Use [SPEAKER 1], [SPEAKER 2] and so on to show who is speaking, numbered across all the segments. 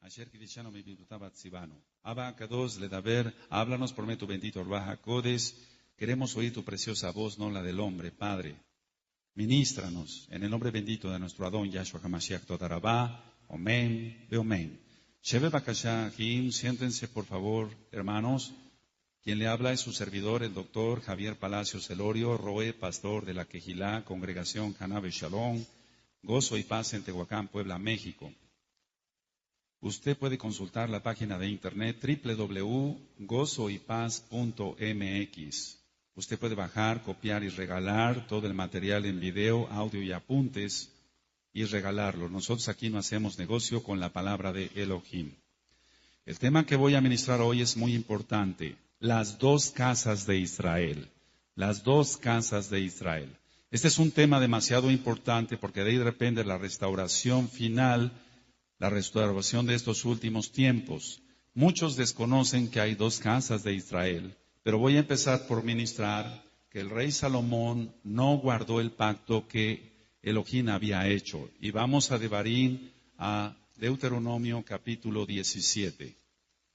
[SPEAKER 1] Asher Kidishano mi Bibutabat Sibano. Abba Kadosh Ledaber, háblanos por medio tu bendito Orbaja Codes. Queremos oír tu preciosa voz, no la del hombre, Padre. Ministranos en el nombre bendito de nuestro Adón Yahshua HaMashiach Todarabá. Amén, Beomen. Sheve Bakasha Him, siéntense por favor, hermanos. Quien le habla es su servidor, el doctor Javier Palacios Elorio, Roe, pastor de la Quejilá, Congregación Canabe Shalom, Gozo y Paz en Tehuacán, Puebla, México. Usted puede consultar la página de internet www.gozoypaz.mx. Usted puede bajar, copiar y regalar todo el material en video, audio y apuntes y regalarlo. Nosotros aquí no hacemos negocio con la palabra de Elohim. El tema que voy a ministrar hoy es muy importante. Las dos casas de Israel. Las dos casas de Israel. Este es un tema demasiado importante porque de ahí depende la restauración final, la restauración de estos últimos tiempos. Muchos desconocen que hay dos casas de Israel, pero voy a empezar por ministrar que el rey Salomón no guardó el pacto que Elohim había hecho. Y vamos a Devarim, a Deuteronomio capítulo 17.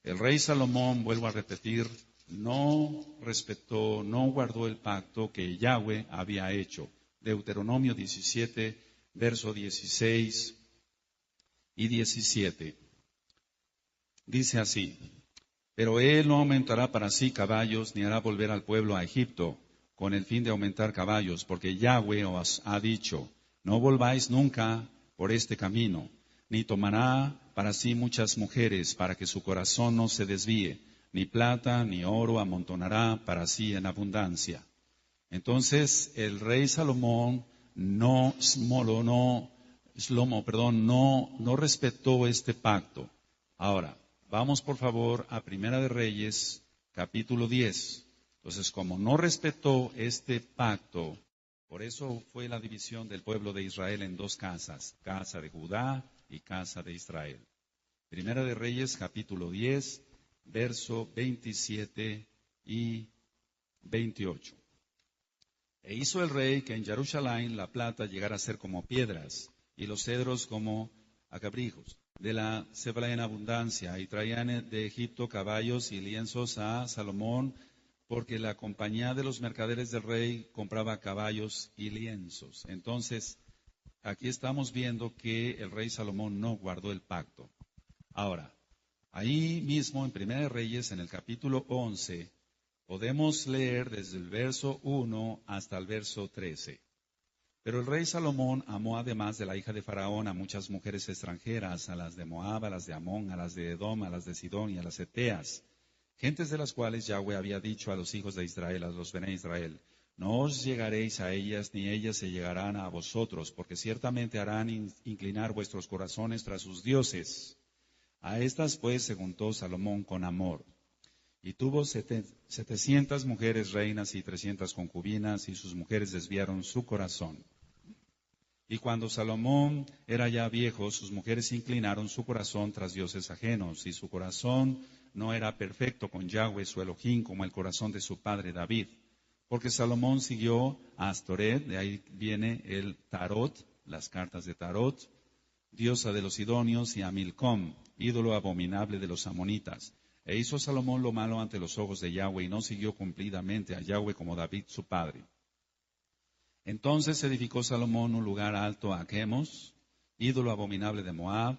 [SPEAKER 1] El rey Salomón, vuelvo a repetir, no respetó, no guardó el pacto que Yahweh había hecho. Deuteronomio 17, verso 16 y 17. Dice así: pero él no aumentará para sí caballos, ni hará volver al pueblo a Egipto, con el fin de aumentar caballos, porque Yahweh os ha dicho, no volváis nunca por este camino, ni tomará para sí muchas mujeres, para que su corazón no se desvíe, ni plata ni oro amontonará para sí en abundancia. Entonces el rey Salomón no respetó este pacto. Ahora, vamos por favor a Primera de Reyes, capítulo 10. Entonces, como no respetó este pacto, por eso fue la división del pueblo de Israel en dos casas, casa de Judá y casa de Israel. Primera de Reyes, capítulo 10, verso 27 y 28. E hizo el rey que en Jerusalén la plata llegara a ser como piedras, y los cedros como acabrijos. De la cebada en abundancia, y traían de Egipto caballos y lienzos a Salomón, porque la compañía de los mercaderes del rey compraba caballos y lienzos. Entonces, aquí estamos viendo que el rey Salomón no guardó el pacto. Ahora, ahí mismo en Primera de Reyes, en el capítulo 11, podemos leer desde el verso 1 hasta el verso 13. Pero el rey Salomón amó además de la hija de Faraón a muchas mujeres extranjeras, a las de Moab, a las de Amón, a las de Edom, a las de Sidón y a las eteas, gentes de las cuales Yahweh había dicho a los hijos de Israel, a los Bené Israel, no os llegaréis a ellas, ni ellas se llegarán a vosotros, porque ciertamente harán inclinar vuestros corazones tras sus dioses. A estas pues se juntó Salomón con amor. Y tuvo 700 mujeres reinas y 300 concubinas, y sus mujeres desviaron su corazón. Y cuando Salomón era ya viejo, sus mujeres inclinaron su corazón tras dioses ajenos, y su corazón no era perfecto con Yahweh su Elohim, como el corazón de su padre David. Porque Salomón siguió a Astoret, de ahí viene el Tarot, las cartas de Tarot, diosa de los sidonios, y a Milcom, ídolo abominable de los amonitas. E hizo Salomón lo malo ante los ojos de Yahweh, y no siguió cumplidamente a Yahweh como David su padre. Entonces edificó Salomón un lugar alto a Chemos, ídolo abominable de Moab,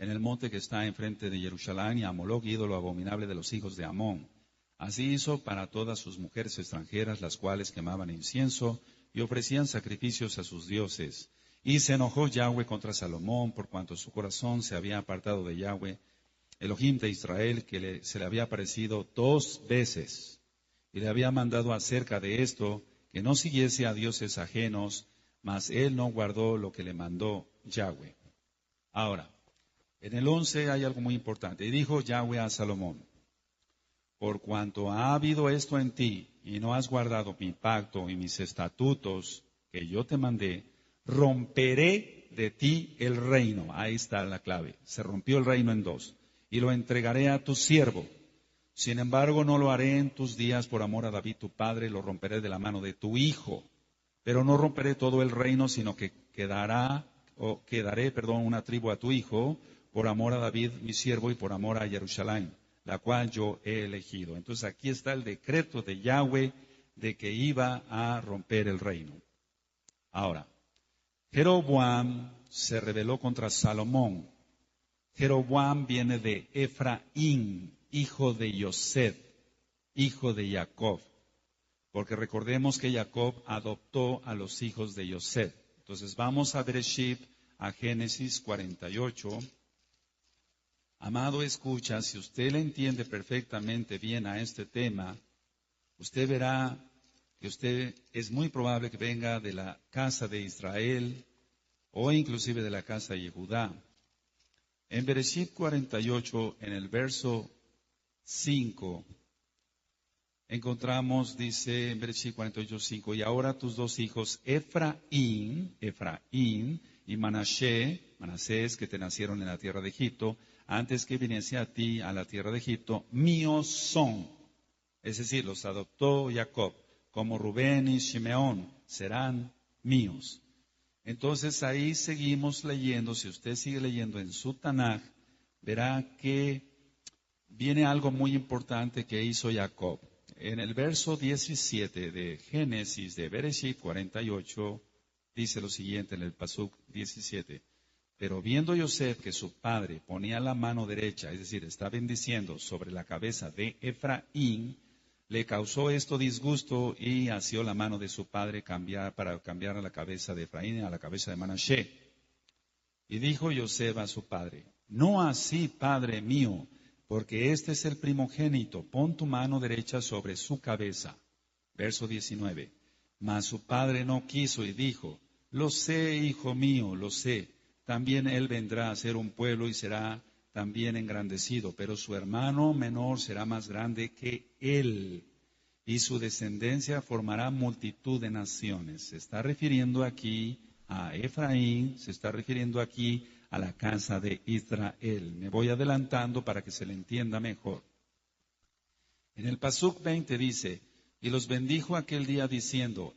[SPEAKER 1] en el monte que está enfrente de Jerusalén, y a Moloc, ídolo abominable de los hijos de Amón. Así hizo para todas sus mujeres extranjeras, las cuales quemaban incienso y ofrecían sacrificios a sus dioses. Y se enojó Yahweh contra Salomón, por cuanto su corazón se había apartado de Yahweh, Elohim de Israel, que se le había aparecido 2 veces, y le había mandado acerca de esto, que no siguiese a dioses ajenos, mas él no guardó lo que le mandó Yahweh. Ahora, en el 11 hay algo muy importante. Y dijo Yahweh a Salomón, por cuanto ha habido esto en ti, y no has guardado mi pacto y mis estatutos que yo te mandé, romperé de ti el reino. Ahí está la clave. Se rompió el reino en 2. Y lo entregaré a tu siervo. Sin embargo, no lo haré en tus días por amor a David tu padre, lo romperé de la mano de tu hijo. Pero no romperé todo el reino, sino que quedaré una tribu a tu hijo, por amor a David, mi siervo, y por amor a Jerusalén, la cual yo he elegido. Entonces aquí está el decreto de Yahweh de que iba a romper el reino. Ahora, Jeroboam se rebeló contra Salomón. Jeroboam viene de Efraín, hijo de Yosef, hijo de Jacob. Porque recordemos que Jacob adoptó a los hijos de Yosef. Entonces vamos a Bereshit, a Génesis 48. Amado, escucha, si usted le entiende perfectamente bien a este tema, usted verá que usted es muy probable que venga de la casa de Israel o inclusive de la casa de Judá. En Bereshit 48, en el verso 5, encontramos, dice en Bereshit 48, 5, y ahora tus dos hijos, Efraín y Manasés, que te nacieron en la tierra de Egipto, antes que viniese a ti a la tierra de Egipto, míos son. Es decir, los adoptó Jacob, como Rubén y Shimeón, serán míos. Entonces ahí seguimos leyendo, si usted sigue leyendo en su Tanaj, verá que viene algo muy importante que hizo Jacob. En el verso 17 de Génesis de Bereshit 48, dice lo siguiente en el Pasuk 17. Pero viendo Yosef que su padre ponía la mano derecha, es decir, está bendiciendo sobre la cabeza de Efraín, le causó esto disgusto y asió la mano de su padre para cambiar a la cabeza de Efraín a la cabeza de Manashe. Y dijo Yosef a su padre, no así, padre mío, porque este es el primogénito, pon tu mano derecha sobre su cabeza. Verso 19. Mas su padre no quiso y dijo, lo sé, hijo mío, lo sé. También él vendrá a ser un pueblo y será también engrandecido, pero su hermano menor será más grande que él, y su descendencia formará multitud de naciones. Se está refiriendo aquí a Efraín, se está refiriendo aquí a la casa de Israel. Me voy adelantando para que se le entienda mejor. En el Pasuk 20 dice, y los bendijo aquel día diciendo,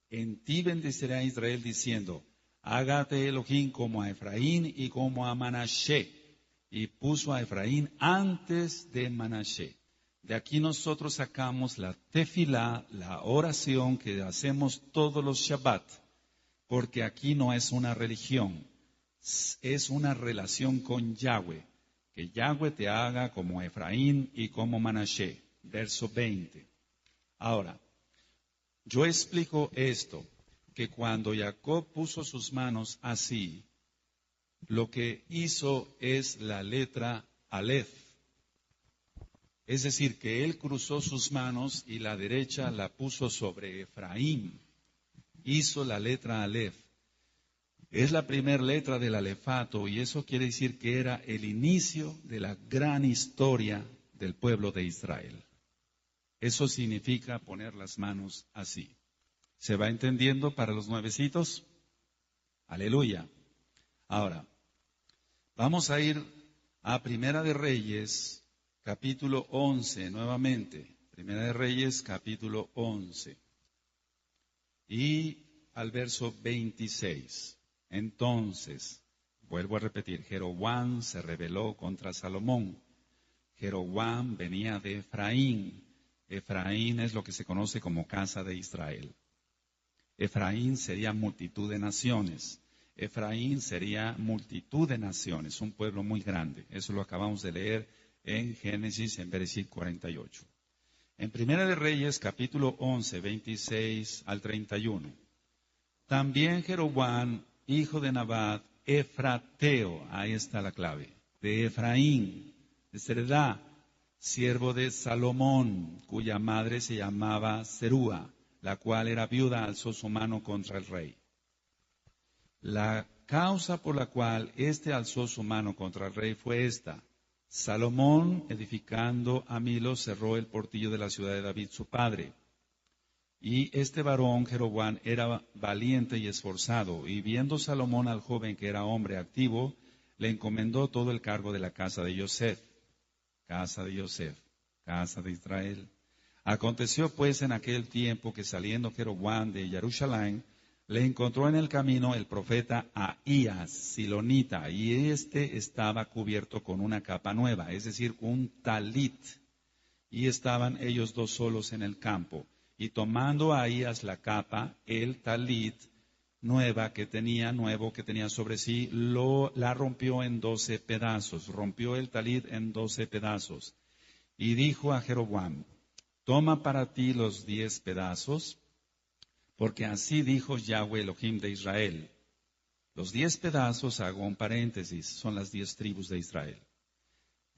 [SPEAKER 1] en ti bendecirá Israel diciendo, hágate Elohim como a Efraín y como a Manashe. Y puso a Efraín antes de Manashe. De aquí nosotros sacamos la tefilá, la oración que hacemos todos los Shabbat, porque aquí no es una religión, es una relación con Yahweh, que Yahweh te haga como Efraín y como Manashe. Verso 20. Ahora, yo explico esto, que cuando Jacob puso sus manos así, lo que hizo es la letra Aleph. Es decir, que él cruzó sus manos y la derecha la puso sobre Efraín. Hizo la letra Aleph. Es la primera letra del alefato y eso quiere decir que era el inicio de la gran historia del pueblo de Israel. Eso significa poner las manos así. ¿Se va entendiendo para los nuevecitos? Aleluya. Ahora, vamos a ir a Primera de Reyes, capítulo 11, nuevamente. Primera de Reyes, capítulo 11. Y al verso 26. Entonces, vuelvo a repetir, Jeroboam se rebeló contra Salomón. Jeroboam venía de Efraín. Efraín es lo que se conoce como casa de Israel. Efraín sería multitud de naciones. Efraín sería multitud de naciones, un pueblo muy grande. Eso lo acabamos de leer en Génesis, en Bereshit 48. En Primera de Reyes, capítulo 11, 26 al 31. También Jeroboam, hijo de Nabat, Efrateo, ahí está la clave, de Efraín, de Sereda, siervo de Salomón, cuya madre se llamaba Serúa, la cual era viuda, alzó su mano contra el rey. La causa por la cual éste alzó su mano contra el rey fue esta. Salomón, edificando a Milo, cerró el portillo de la ciudad de David, su padre. Y este varón, Jeroboam, era valiente y esforzado, y viendo Salomón al joven que era hombre activo, le encomendó todo el cargo de la casa de Yosef. Casa de Yosef, casa de Israel. Aconteció pues en aquel tiempo que saliendo Jeroboam de Jerusalén, le encontró en el camino el profeta Ahías, silonita, y este estaba cubierto con una capa nueva, es decir, un talit. Y estaban ellos dos solos en el campo. Y tomando a Ahías la capa, el talit nuevo que tenía sobre sí, la rompió en 12 pedazos. Rompió el talit en 12 pedazos. Y dijo a Jeroboam, toma para ti los 10 pedazos, porque así dijo Yahweh Elohim de Israel. Los 10 pedazos, hago un paréntesis, son las 10 tribus de Israel.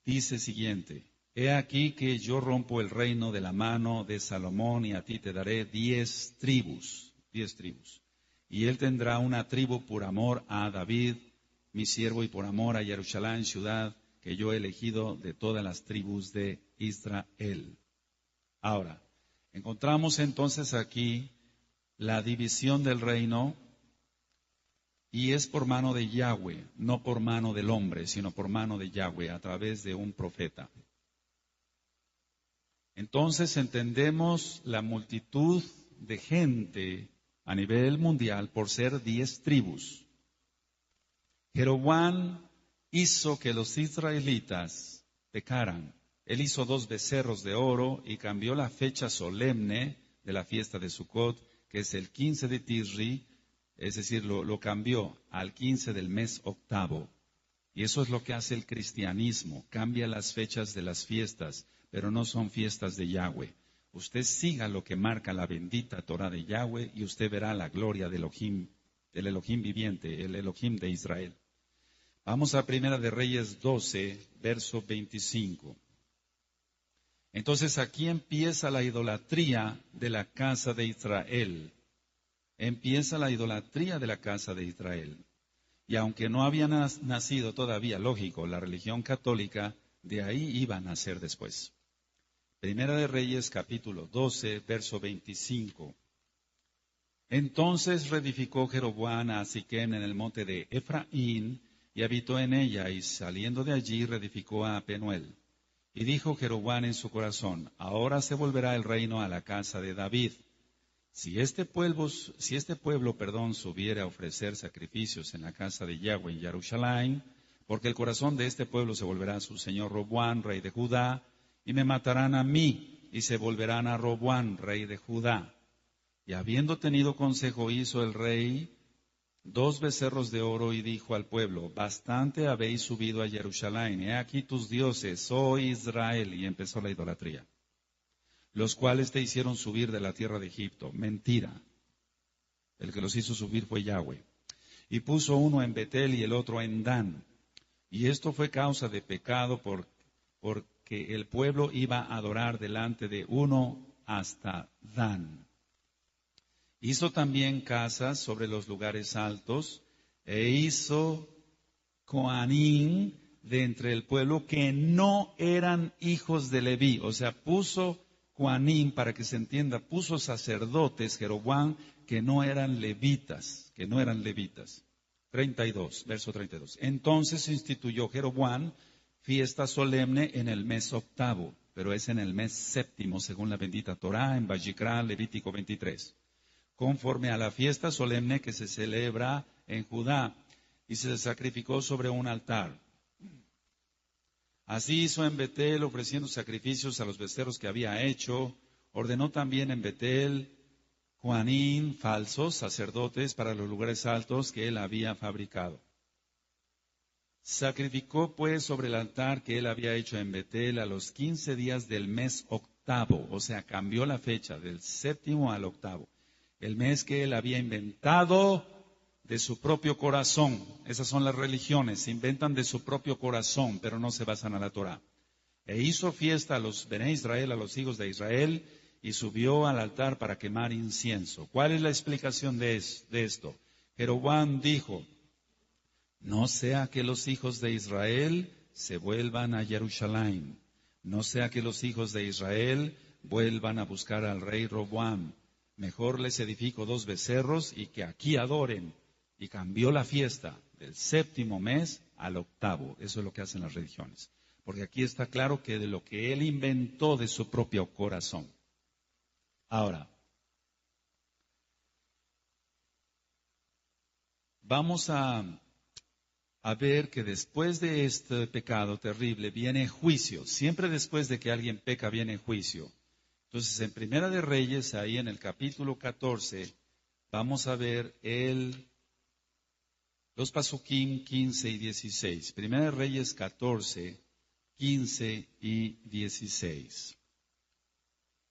[SPEAKER 1] Dice siguiente, he aquí que yo rompo el reino de la mano de Salomón y a ti te daré 10 tribus, 10 tribus. Y él tendrá una tribu por amor a David, mi siervo, y por amor a Jerusalén, ciudad que yo he elegido de todas las tribus de Israel. Ahora, encontramos entonces aquí la división del reino, y es por mano de Yahweh, no por mano del hombre, sino por mano de Yahweh, a través de un profeta. Entonces entendemos la multitud de gente a nivel mundial por ser 10 tribus. Jeroboam hizo que los israelitas pecaran. Él hizo 2 becerros de oro y cambió la fecha solemne de la fiesta de Sucot, que es el 15 de Tisri, es decir, lo cambió al 15 del mes octavo. Y eso es lo que hace el cristianismo, cambia las fechas de las fiestas, pero no son fiestas de Yahweh. Usted siga lo que marca la bendita Torah de Yahweh y usted verá la gloria del Elohim viviente, el Elohim de Israel. Vamos a Primera de Reyes 12, verso 25. Entonces aquí empieza la idolatría de la casa de Israel. Empieza la idolatría de la casa de Israel. Y aunque no había nacido todavía, lógico, la religión católica, de ahí iba a nacer después. Primera de Reyes, capítulo 12, verso 25. Entonces reedificó Jeroboam a Siquem en el monte de Efraín, y habitó en ella, y saliendo de allí reedificó a Penuel. Y dijo Jeroboam en su corazón, ahora se volverá el reino a la casa de David. Si este pueblo, subiera a ofrecer sacrificios en la casa de Yahweh en Jerusalén, porque el corazón de este pueblo se volverá a su señor Roboam, rey de Judá, y me matarán a mí, y se volverán a Roboam, rey de Judá. Y habiendo tenido consejo, hizo el rey 2 becerros de oro, y dijo al pueblo, bastante habéis subido a Jerusalén, he aquí tus dioses, oh Israel, y empezó la idolatría. Los cuales te hicieron subir de la tierra de Egipto. Mentira. El que los hizo subir fue Yahweh. Y puso uno en Betel y el otro en Dan. Y esto fue causa de pecado porque el pueblo iba a adorar delante de uno hasta Dan. Hizo también casas sobre los lugares altos e hizo coanín de entre el pueblo que no eran hijos de Leví. O sea, puso Juanín, para que se entienda, puso sacerdotes, Jeroboam, que no eran levitas. 32, verso 32. Entonces instituyó Jeroboam fiesta solemne en el mes octavo, pero es en el mes séptimo, según la bendita Torá, en Vayikra, Levítico 23. Conforme a la fiesta solemne que se celebra en Judá, y se sacrificó sobre un altar. Así hizo en Betel, ofreciendo sacrificios a los becerros que había hecho. Ordenó también en Betel Juanín, falsos sacerdotes para los lugares altos que él había fabricado. Sacrificó pues sobre el altar que él había hecho en Betel a los 15 días del mes octavo, o sea, cambió la fecha del séptimo al octavo, el mes que él había inventado de su propio corazón. Esas son las religiones, se inventan de su propio corazón, pero no se basan a la Torá. E hizo fiesta a los Bené Israel, a los hijos de Israel, y subió al altar para quemar incienso. ¿Cuál es la explicación de esto? Jeroboam dijo, no sea que los hijos de Israel se vuelvan a Jerusalén, no sea que los hijos de Israel vuelvan a buscar al rey Roboam. Mejor les edifico 2 becerros y que aquí adoren. Y cambió la fiesta del séptimo mes al octavo. Eso es lo que hacen las religiones. Porque aquí está claro que de lo que él inventó de su propio corazón. Ahora, vamos a ver que después de este pecado terrible viene juicio. Siempre después de que alguien peca viene juicio. Entonces, en Primera de Reyes, ahí en el capítulo 14, vamos a ver los pasuquim 15 y 16. Primera de Reyes 14, 15 y 16.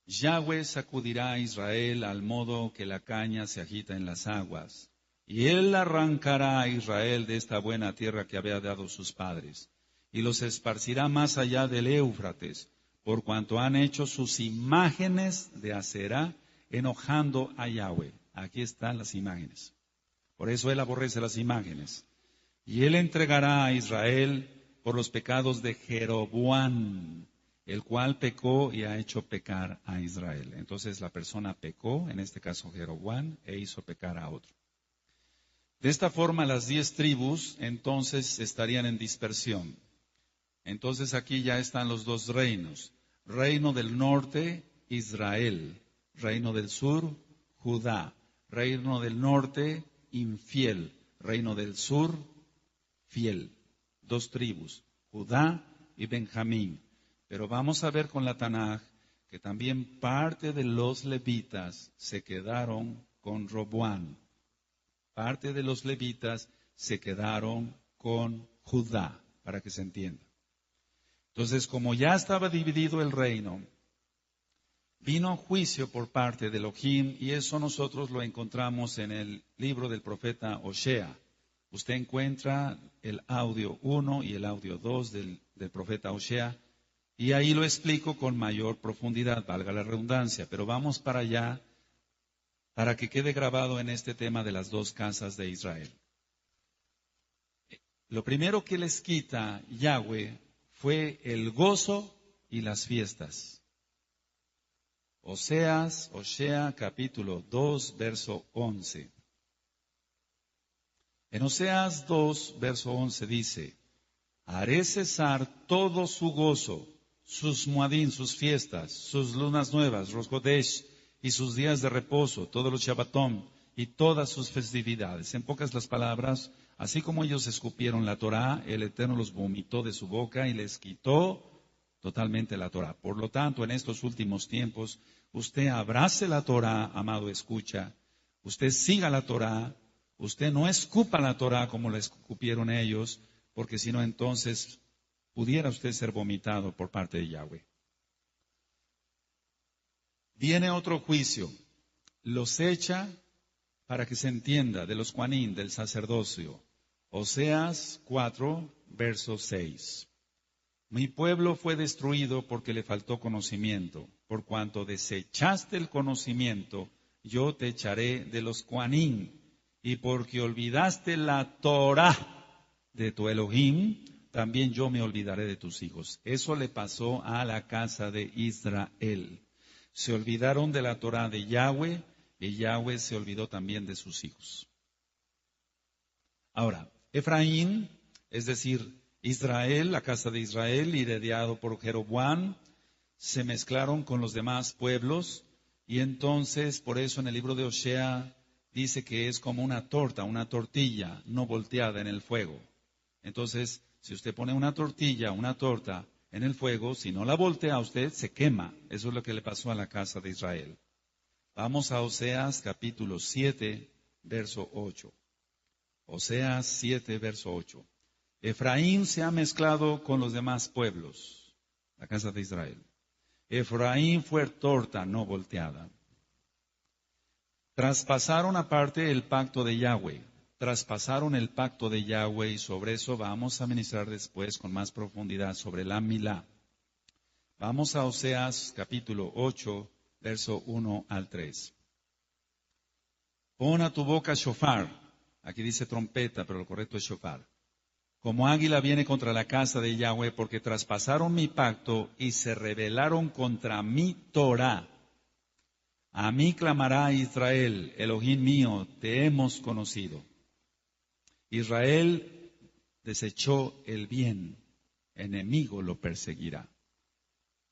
[SPEAKER 1] Yahweh sacudirá a Israel al modo que la caña se agita en las aguas, y él arrancará a Israel de esta buena tierra que había dado sus padres, y los esparcirá más allá del Éufrates, por cuanto han hecho sus imágenes de Aserá, enojando a Yahweh. Aquí están las imágenes. Por eso él aborrece las imágenes. Y él entregará a Israel por los pecados de Jeroboam, el cual pecó y ha hecho pecar a Israel. Entonces la persona pecó, en este caso Jeroboam, e hizo pecar a otro. De esta forma las 10 tribus entonces estarían en dispersión. Entonces aquí ya están los dos reinos. Reino del norte, Israel. Reino del sur, Judá. Reino del norte, infiel. Reino del sur, fiel. 2 tribus, Judá y Benjamín. Pero vamos a ver con la Tanaj que también parte de los levitas se quedaron con Roboam. Parte de los levitas se quedaron con Judá, para que se entienda. Entonces, como ya estaba dividido el reino, vino juicio por parte de Elohim, y eso nosotros lo encontramos en el libro del profeta Osea. Usted encuentra el audio 1 y el audio 2 del profeta Osea, y ahí lo explico con mayor profundidad, valga la redundancia, pero vamos para allá para que quede grabado en este tema de las 2 casas de Israel. Lo primero que les quita Yahweh fue el gozo y las fiestas. Osea capítulo 2, verso 11. En Oseas 2, verso 11 dice: haré cesar todo su gozo, sus muadín, sus fiestas, sus lunas nuevas, Rosh Chodesh, y sus días de reposo, todos los Shabbatón y todas sus festividades. En pocas las palabras, así como ellos escupieron la Torá, el Eterno los vomitó de su boca y les quitó totalmente la Torá. Por lo tanto, en estos últimos tiempos, usted abrace la Torá, amado escucha, usted siga la Torá, usted no escupa la Torá como la escupieron ellos, porque si no, entonces pudiera usted ser vomitado por parte de Yahweh. Viene otro juicio, los echa para que se entienda, de los Juanín, del sacerdocio. Oseas 4, verso 6. Mi pueblo fue destruido porque le faltó conocimiento. Por cuanto desechaste el conocimiento, yo te echaré de los Juanín. Y porque olvidaste la Torá de tu Elohim, también yo me olvidaré de tus hijos. Eso le pasó a la casa de Israel. Se olvidaron de la Torá de Yahweh, y Yahweh se olvidó también de sus hijos. Ahora, Efraín, es decir, Israel, la casa de Israel, liderado por Jeroboam, se mezclaron con los demás pueblos, y entonces, por eso en el libro de Osea dice que es como una tortilla no volteada en el fuego. Entonces, si usted pone una torta en el fuego, si no la voltea usted, se quema. Eso es lo que le pasó a la casa de Israel. Vamos a Oseas capítulo 7, verso 8. Oseas 7, verso 8. Efraín se ha mezclado con los demás pueblos, la casa de Israel. Efraín fue torta no volteada. Traspasaron aparte el pacto de Yahweh. Traspasaron el pacto de Yahweh, y sobre eso vamos a ministrar después con más profundidad sobre la Milá. Vamos a Oseas capítulo 8, verso 1 al 3. Pon a tu boca shofar. Aquí dice trompeta, pero lo correcto es shofar. Como águila viene contra la casa de Yahweh, porque traspasaron mi pacto y se rebelaron contra mi Torá. A mí clamará Israel, Elohim mío, te hemos conocido. Israel desechó el bien, enemigo lo perseguirá.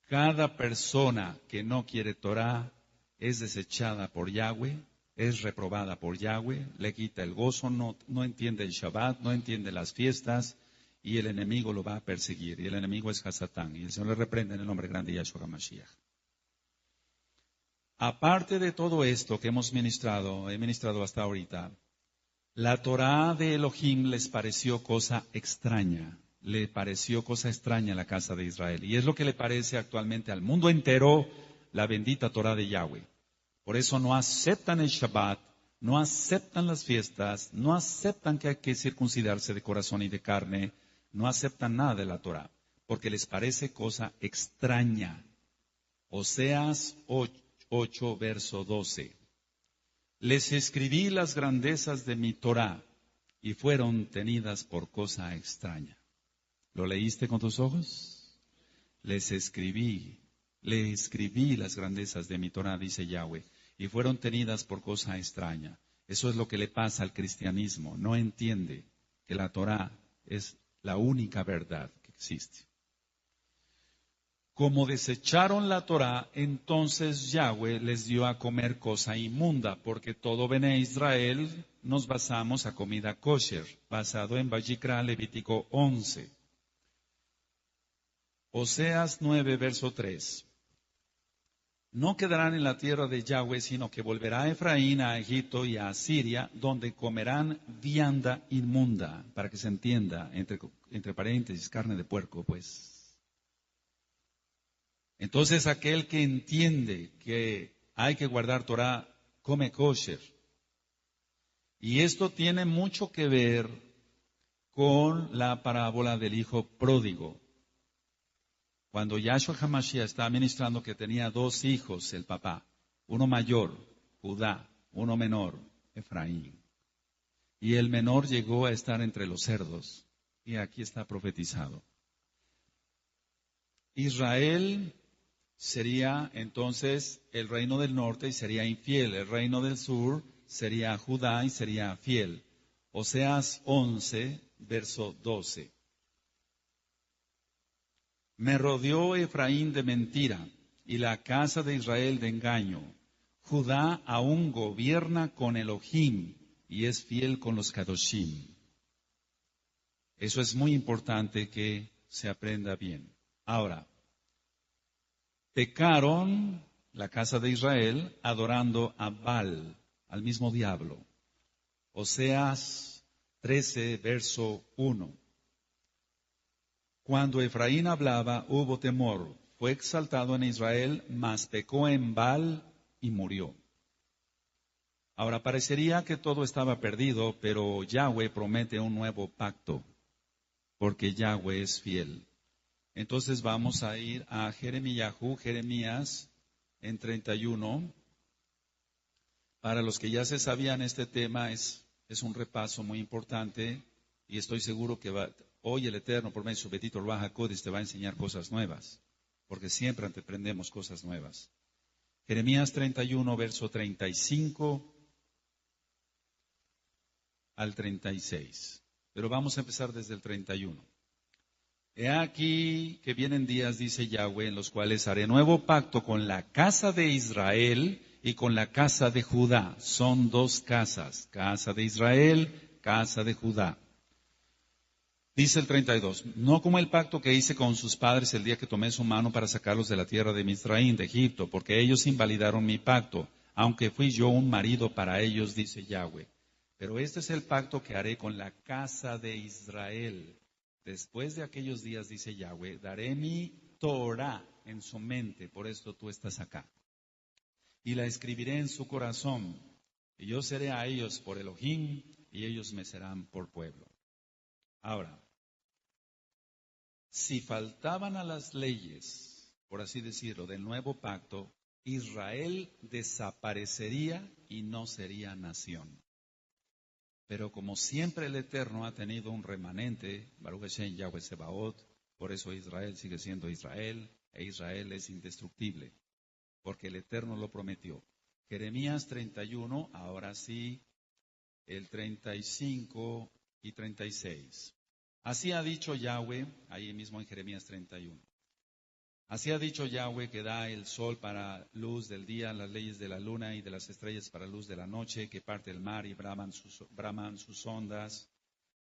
[SPEAKER 1] Cada persona que no quiere Torá es desechada por Yahweh, es reprobada por Yahweh, le quita el gozo, no entiende el Shabbat, no entiende las fiestas, y el enemigo lo va a perseguir. Y el enemigo es Hasatán, y el Señor le reprende en el nombre grande de Yahshua HaMashiach. Aparte de todo esto que he ministrado hasta ahorita, la Torá de Elohim les pareció cosa extraña. Le pareció cosa extraña a la casa de Israel. Y es lo que le parece actualmente al mundo entero la bendita Torá de Yahweh. Por eso no aceptan el Shabbat, no aceptan las fiestas, no aceptan que hay que circuncidarse de corazón y de carne, no aceptan nada de la Torá, porque les parece cosa extraña. Oseas 8, verso 12. Les escribí las grandezas de mi Torá y fueron tenidas por cosa extraña. ¿Lo leíste con tus ojos? Le escribí las grandezas de mi Torá, dice Yahweh, y fueron tenidas por cosa extraña. Eso es lo que le pasa al cristianismo. No entiende que la Torá es la única verdad que existe. Como desecharon la Torá, entonces Yahweh les dio a comer cosa inmunda, porque todo Bene Israel nos basamos a comida kosher, basado en Vayikra, Levítico 11. Oseas 9, verso 3. No quedarán en la tierra de Yahweh, sino que volverá Efraín a Egipto y a Asiria, donde comerán vianda inmunda, para que se entienda, entre paréntesis, carne de puerco, pues. Entonces aquel que entiende que hay que guardar Torah, come kosher. Y esto tiene mucho que ver con la parábola del hijo pródigo. Cuando Yahshua HaMashiach estaba ministrando que tenía dos hijos, el papá, uno mayor, Judá, uno menor, Efraín. Y el menor llegó a estar entre los cerdos. Y aquí está profetizado. Israel sería entonces el reino del norte y sería infiel. El reino del sur sería Judá y sería fiel. Oseas 11, verso 12. Me rodeó Efraín de mentira y la casa de Israel de engaño. Judá aún gobierna con Elohim y es fiel con los Kadoshim. Eso es muy importante que se aprenda bien. Ahora, pecaron la casa de Israel adorando a Baal, al mismo diablo. Oseas 13, verso 1. Cuando Efraín hablaba, hubo temor. Fue exaltado en Israel, mas pecó en Baal y murió. Ahora, parecería que todo estaba perdido, pero Yahweh promete un nuevo pacto, porque Yahweh es fiel. Entonces vamos a ir a Jeremías en 31. Para los que ya se sabían este tema, es un repaso muy importante y estoy seguro que hoy el Eterno, por medio de su Betito Ruach HaKodesh, te va a enseñar cosas nuevas, porque siempre aprendemos cosas nuevas. Jeremías 31, verso 35 al 36. Pero vamos a empezar desde el 31. He aquí que vienen días, dice Yahweh, en los cuales haré nuevo pacto con la casa de Israel y con la casa de Judá. Son dos casas, casa de Israel, casa de Judá. Dice el 32, no como el pacto que hice con sus padres el día que tomé su mano para sacarlos de la tierra de Misraín, de Egipto, porque ellos invalidaron mi pacto, aunque fui yo un marido para ellos, dice Yahweh. Pero este es el pacto que haré con la casa de Israel. Después de aquellos días, dice Yahweh, daré mi Torah en su mente, por esto tú estás acá. Y la escribiré en su corazón, y yo seré a ellos por Elohim, y ellos me serán por pueblo. Ahora, si faltaban a las leyes, por así decirlo, del nuevo pacto, Israel desaparecería y no sería nación. Pero como siempre el Eterno ha tenido un remanente, Baruch Hashem Yahweh Sebaot, por eso Israel sigue siendo Israel, e Israel es indestructible, porque el Eterno lo prometió. Jeremías 31, ahora sí, el 35 y 36. Así ha dicho Yahweh, ahí mismo en Jeremías 31. Así ha dicho Yahweh, que da el sol para luz del día, las leyes de la luna y de las estrellas para luz de la noche, que parte el mar y braman sus ondas.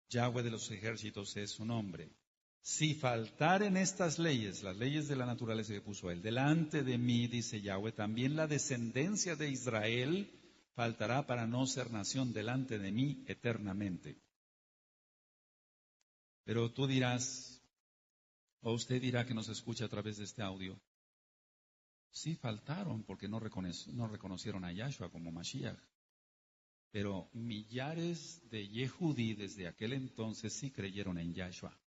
[SPEAKER 1] Yahweh de los ejércitos es su nombre. Si faltaren estas leyes, las leyes de la naturaleza que puso él, delante de mí, dice Yahweh, también la descendencia de Israel faltará para no ser nación delante de mí eternamente. Pero tú dirás, o usted dirá que nos escucha a través de este audio, sí faltaron porque no reconocieron a Yahshua como Mashiach. Pero millares de Yehudí desde aquel entonces sí creyeron en Yahshua.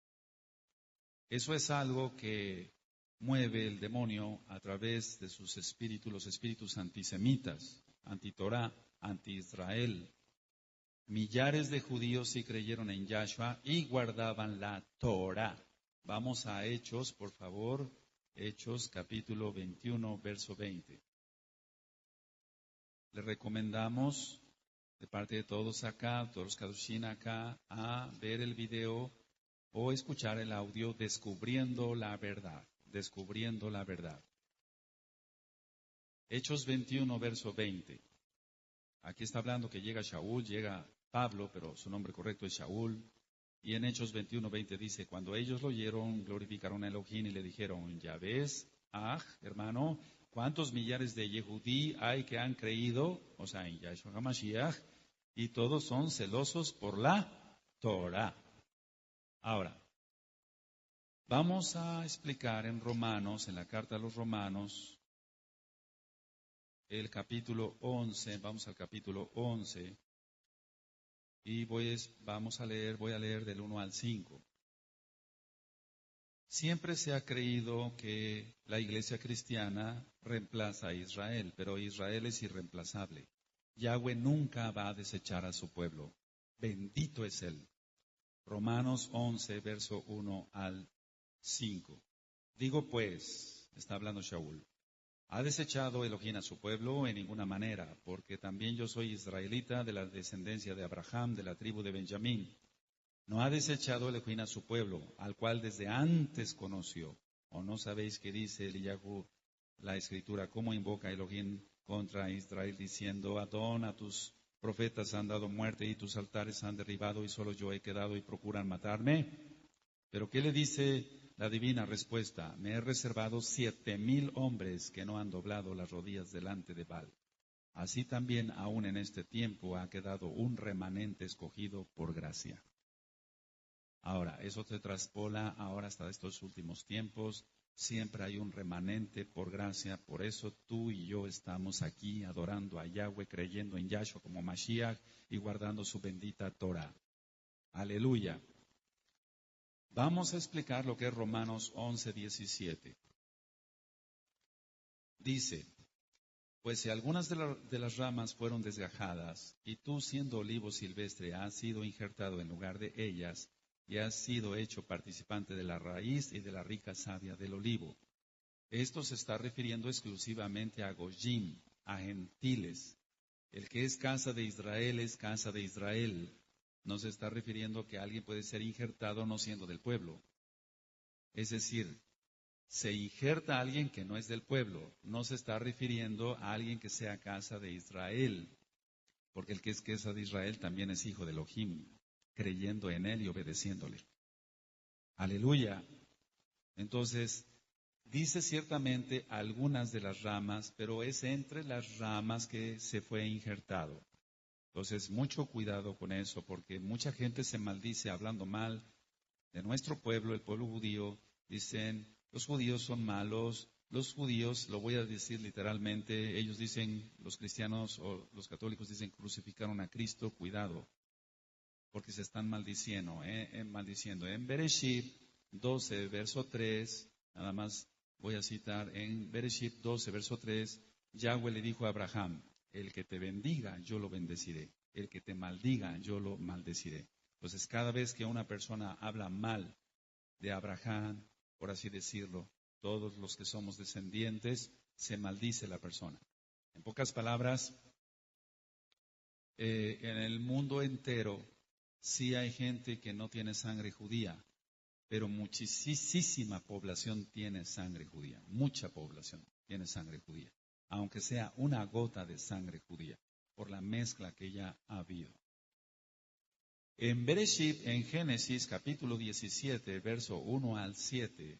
[SPEAKER 1] Eso es algo que mueve el demonio a través de sus espíritus, los espíritus antisemitas, anti-Torah, anti-Israel. Millares de judíos sí creyeron en Yahshua y guardaban la Torah. Vamos a Hechos, por favor. Hechos capítulo 21, verso 20. Le recomendamos, de parte de todos acá, todos los Kadoshim acá, a ver el video o escuchar el audio Descubriendo la Verdad. Descubriendo la Verdad. Hechos 21, verso 20. Aquí está hablando que llega Shaul, llega Pablo, pero su nombre correcto es Shaul. Y en Hechos 21, 20 dice, cuando ellos lo oyeron, glorificaron a Elohim y le dijeron, ya ves, hermano, ¿cuántos millares de Yehudí hay que han creído? O sea, en Yahshua HaMashiach, y todos son celosos por la Torah. Ahora, vamos a explicar en Romanos, en la carta a los Romanos, el capítulo 11, vamos al capítulo 11, y voy a leer del 1 al 5. Siempre se ha creído que la iglesia cristiana reemplaza a Israel, pero Israel es irreemplazable. Yahweh nunca va a desechar a su pueblo. Bendito es Él. Romanos 11, verso 1 al 5. Digo pues, está hablando Shaul, ¿ha desechado Elohim a su pueblo? En ninguna manera, porque también yo soy israelita de la descendencia de Abraham, de la tribu de Benjamín. No ha desechado Elohim a su pueblo, al cual desde antes conoció. ¿O no sabéis qué dice Eliyahu, la escritura, cómo invoca Elohim contra Israel, diciendo, Adón, a tus profetas han dado muerte y tus altares han derribado y solo yo he quedado y procuran matarme? Pero ¿qué le dice la divina respuesta? Me he reservado 7,000 hombres que no han doblado las rodillas delante de Baal. Así también aún en este tiempo ha quedado un remanente escogido por gracia. Ahora, eso se traspola ahora hasta estos últimos tiempos. Siempre hay un remanente por gracia. Por eso tú y yo estamos aquí adorando a Yahweh, creyendo en Yahshua como Mashiach y guardando su bendita Torah. Aleluya. Vamos a explicar lo que es Romanos 11, 17. Dice, pues si algunas de las ramas fueron desgajadas, y tú siendo olivo silvestre has sido injertado en lugar de ellas, y has sido hecho participante de la raíz y de la rica savia del olivo. Esto se está refiriendo exclusivamente a Goyim, a gentiles. El que es casa de Israel es casa de Israel. No se está refiriendo que alguien puede ser injertado no siendo del pueblo. Es decir, se injerta a alguien que no es del pueblo. No se está refiriendo a alguien que sea casa de Israel. Porque el que es casa de Israel también es hijo de Elohim, creyendo en él y obedeciéndole. Aleluya. Entonces, dice ciertamente algunas de las ramas, pero es entre las ramas que se fue injertado. Entonces, mucho cuidado con eso, porque mucha gente se maldice hablando mal de nuestro pueblo, el pueblo judío. Dicen, los judíos son malos, los judíos, lo voy a decir literalmente, ellos dicen, los cristianos o los católicos dicen, crucificaron a Cristo, cuidado, porque se están maldiciendo. En Bereshit 12, verso 3, nada más voy a citar, en Bereshit 12, verso 3, Yahweh le dijo a Abraham, el que te bendiga, yo lo bendeciré, el que te maldiga, yo lo maldeciré. Entonces, cada vez que una persona habla mal de Abraham, por así decirlo, todos los que somos descendientes, se maldice la persona. En pocas palabras, en el mundo entero, sí hay gente que no tiene sangre judía, pero muchísima población tiene sangre judía, mucha población tiene sangre judía, aunque sea una gota de sangre judía, por la mezcla que ya ha habido. En Bereshit, en Génesis capítulo 17, verso 1 al 7,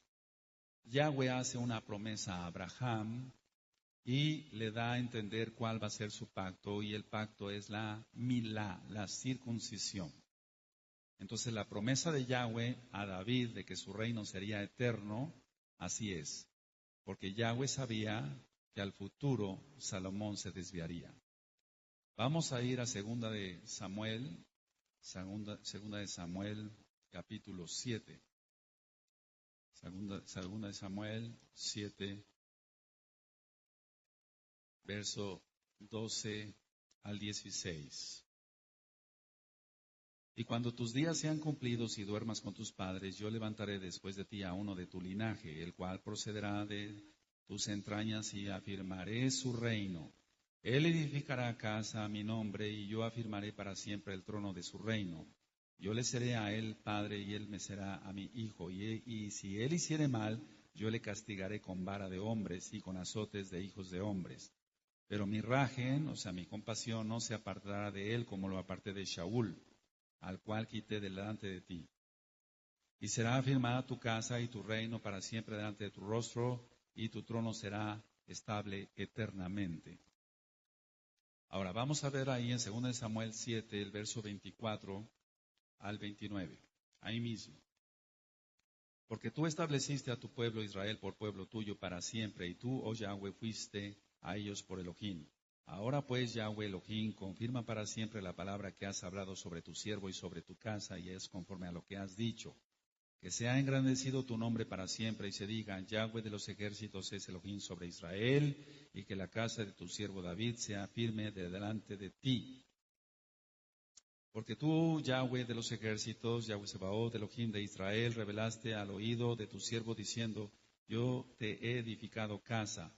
[SPEAKER 1] Yahweh hace una promesa a Abraham y le da a entender cuál va a ser su pacto, y el pacto es la milá, la circuncisión. Entonces la promesa de Yahweh a David de que su reino sería eterno, así es, porque Yahweh sabía que al futuro Salomón se desviaría. Vamos a ir a segunda de Samuel, capítulo 7. Segunda de Samuel 7, verso 12 al 16. Y cuando tus días sean cumplidos y duermas con tus padres, yo levantaré después de ti a uno de tu linaje, el cual procederá de tus entrañas, y afirmaré su reino. Él edificará casa a mi nombre, y yo afirmaré para siempre el trono de su reino. Yo le seré a él padre, y él me será a mi hijo. Y si él hiciere mal, yo le castigaré con vara de hombres y con azotes de hijos de hombres. Pero mi rajen, o sea, mi compasión, no se apartará de él como lo aparté de Shaul, al cual quité delante de ti. Y será afirmada tu casa y tu reino para siempre delante de tu rostro, y tu trono será estable eternamente. Ahora vamos a ver ahí en 2 Samuel 7, el verso 24 al 29, ahí mismo. Porque tú estableciste a tu pueblo Israel por pueblo tuyo para siempre, y tú, oh Yahweh, fuiste a ellos por Elohim. Ahora pues, Yahweh Elohim, confirma para siempre la palabra que has hablado sobre tu siervo y sobre tu casa, y es conforme a lo que has dicho. Que sea engrandecido tu nombre para siempre, y se diga, Yahweh de los ejércitos es Elohim sobre Israel, y que la casa de tu siervo David sea firme de delante de ti. Porque tú, Yahweh de los ejércitos, Yahweh Sebaot, Elohim de Israel, revelaste al oído de tu siervo diciendo, yo te he edificado casa.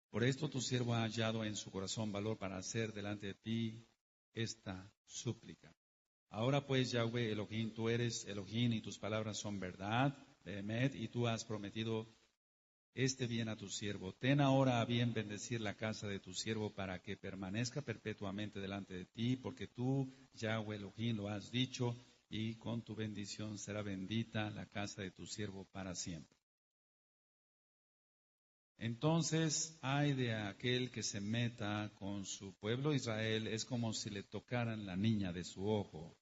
[SPEAKER 1] Por esto tu siervo ha hallado en su corazón valor para hacer delante de ti esta súplica. Ahora pues, Yahweh Elohim, tú eres Elohim y tus palabras son verdad, Behemet, y tú has prometido este bien a tu siervo. Ten ahora a bien bendecir la casa de tu siervo para que permanezca perpetuamente delante de ti, porque tú, Yahweh Elohim, lo has dicho, y con tu bendición será bendita la casa de tu siervo para siempre. Entonces, ay de aquel que se meta con su pueblo Israel, es como si le tocaran la niña de su ojo.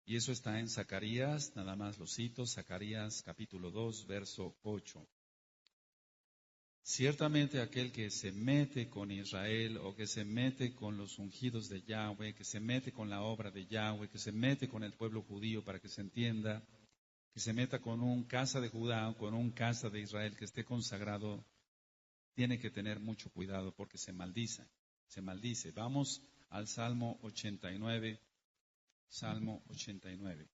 [SPEAKER 1] Y eso está en Zacarías, nada más lo cito, Zacarías capítulo 2, verso 8. Ciertamente aquel que se mete con Israel, o que se mete con los ungidos de Yahweh, que se mete con la obra de Yahweh, que se mete con el pueblo judío, para que se entienda, que se meta con un casa de Judá o con un casa de Israel que esté consagrado, tiene que tener mucho cuidado porque se maldice. Se maldice. Vamos al Salmo 89. Salmo 89.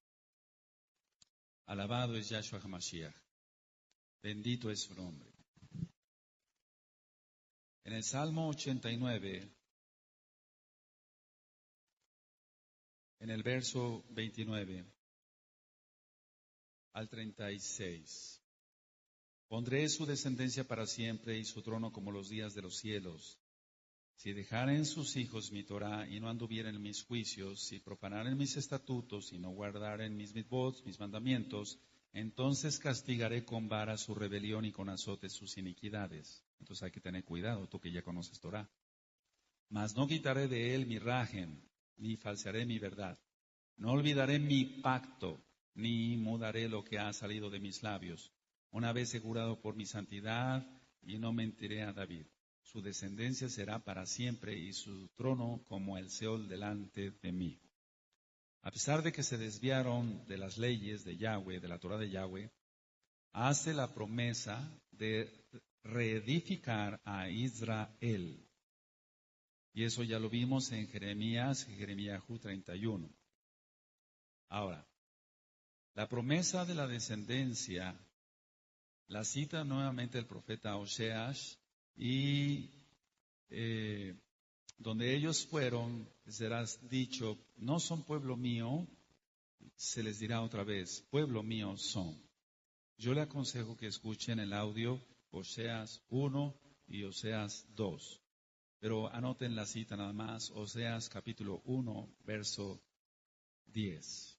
[SPEAKER 1] Alabado es Yahshua HaMashiach. Bendito es su nombre. En el Salmo 89, en el verso 29 al 36. Pondré su descendencia para siempre y su trono como los días de los cielos. Si dejaren sus hijos mi Torah y no anduvieren en mis juicios, si profanaren mis estatutos y no guardaren mis mitzvot, mis mandamientos, entonces castigaré con vara su rebelión y con azotes sus iniquidades. Entonces hay que tener cuidado, tú que ya conoces Torah. Mas no quitaré de él mi rajen, ni falsearé mi verdad. No olvidaré mi pacto, ni mudaré lo que ha salido de mis labios. Una vez jurado por mi santidad, y no mentiré a David. Su descendencia será para siempre, y su trono como el Seol delante de mí. A pesar de que se desviaron de las leyes de Yahweh, de la Torah de Yahweh, hace la promesa de reedificar a Israel. Y eso ya lo vimos en Jeremías 31. Ahora, la promesa de la descendencia la cita nuevamente el profeta Oseas, y donde ellos fueron, serás dicho, no son pueblo mío, se les dirá otra vez, pueblo mío son. Yo le aconsejo que escuchen el audio Oseas 1 y Oseas 2. Pero anoten la cita nada más, Oseas capítulo 1, verso 10.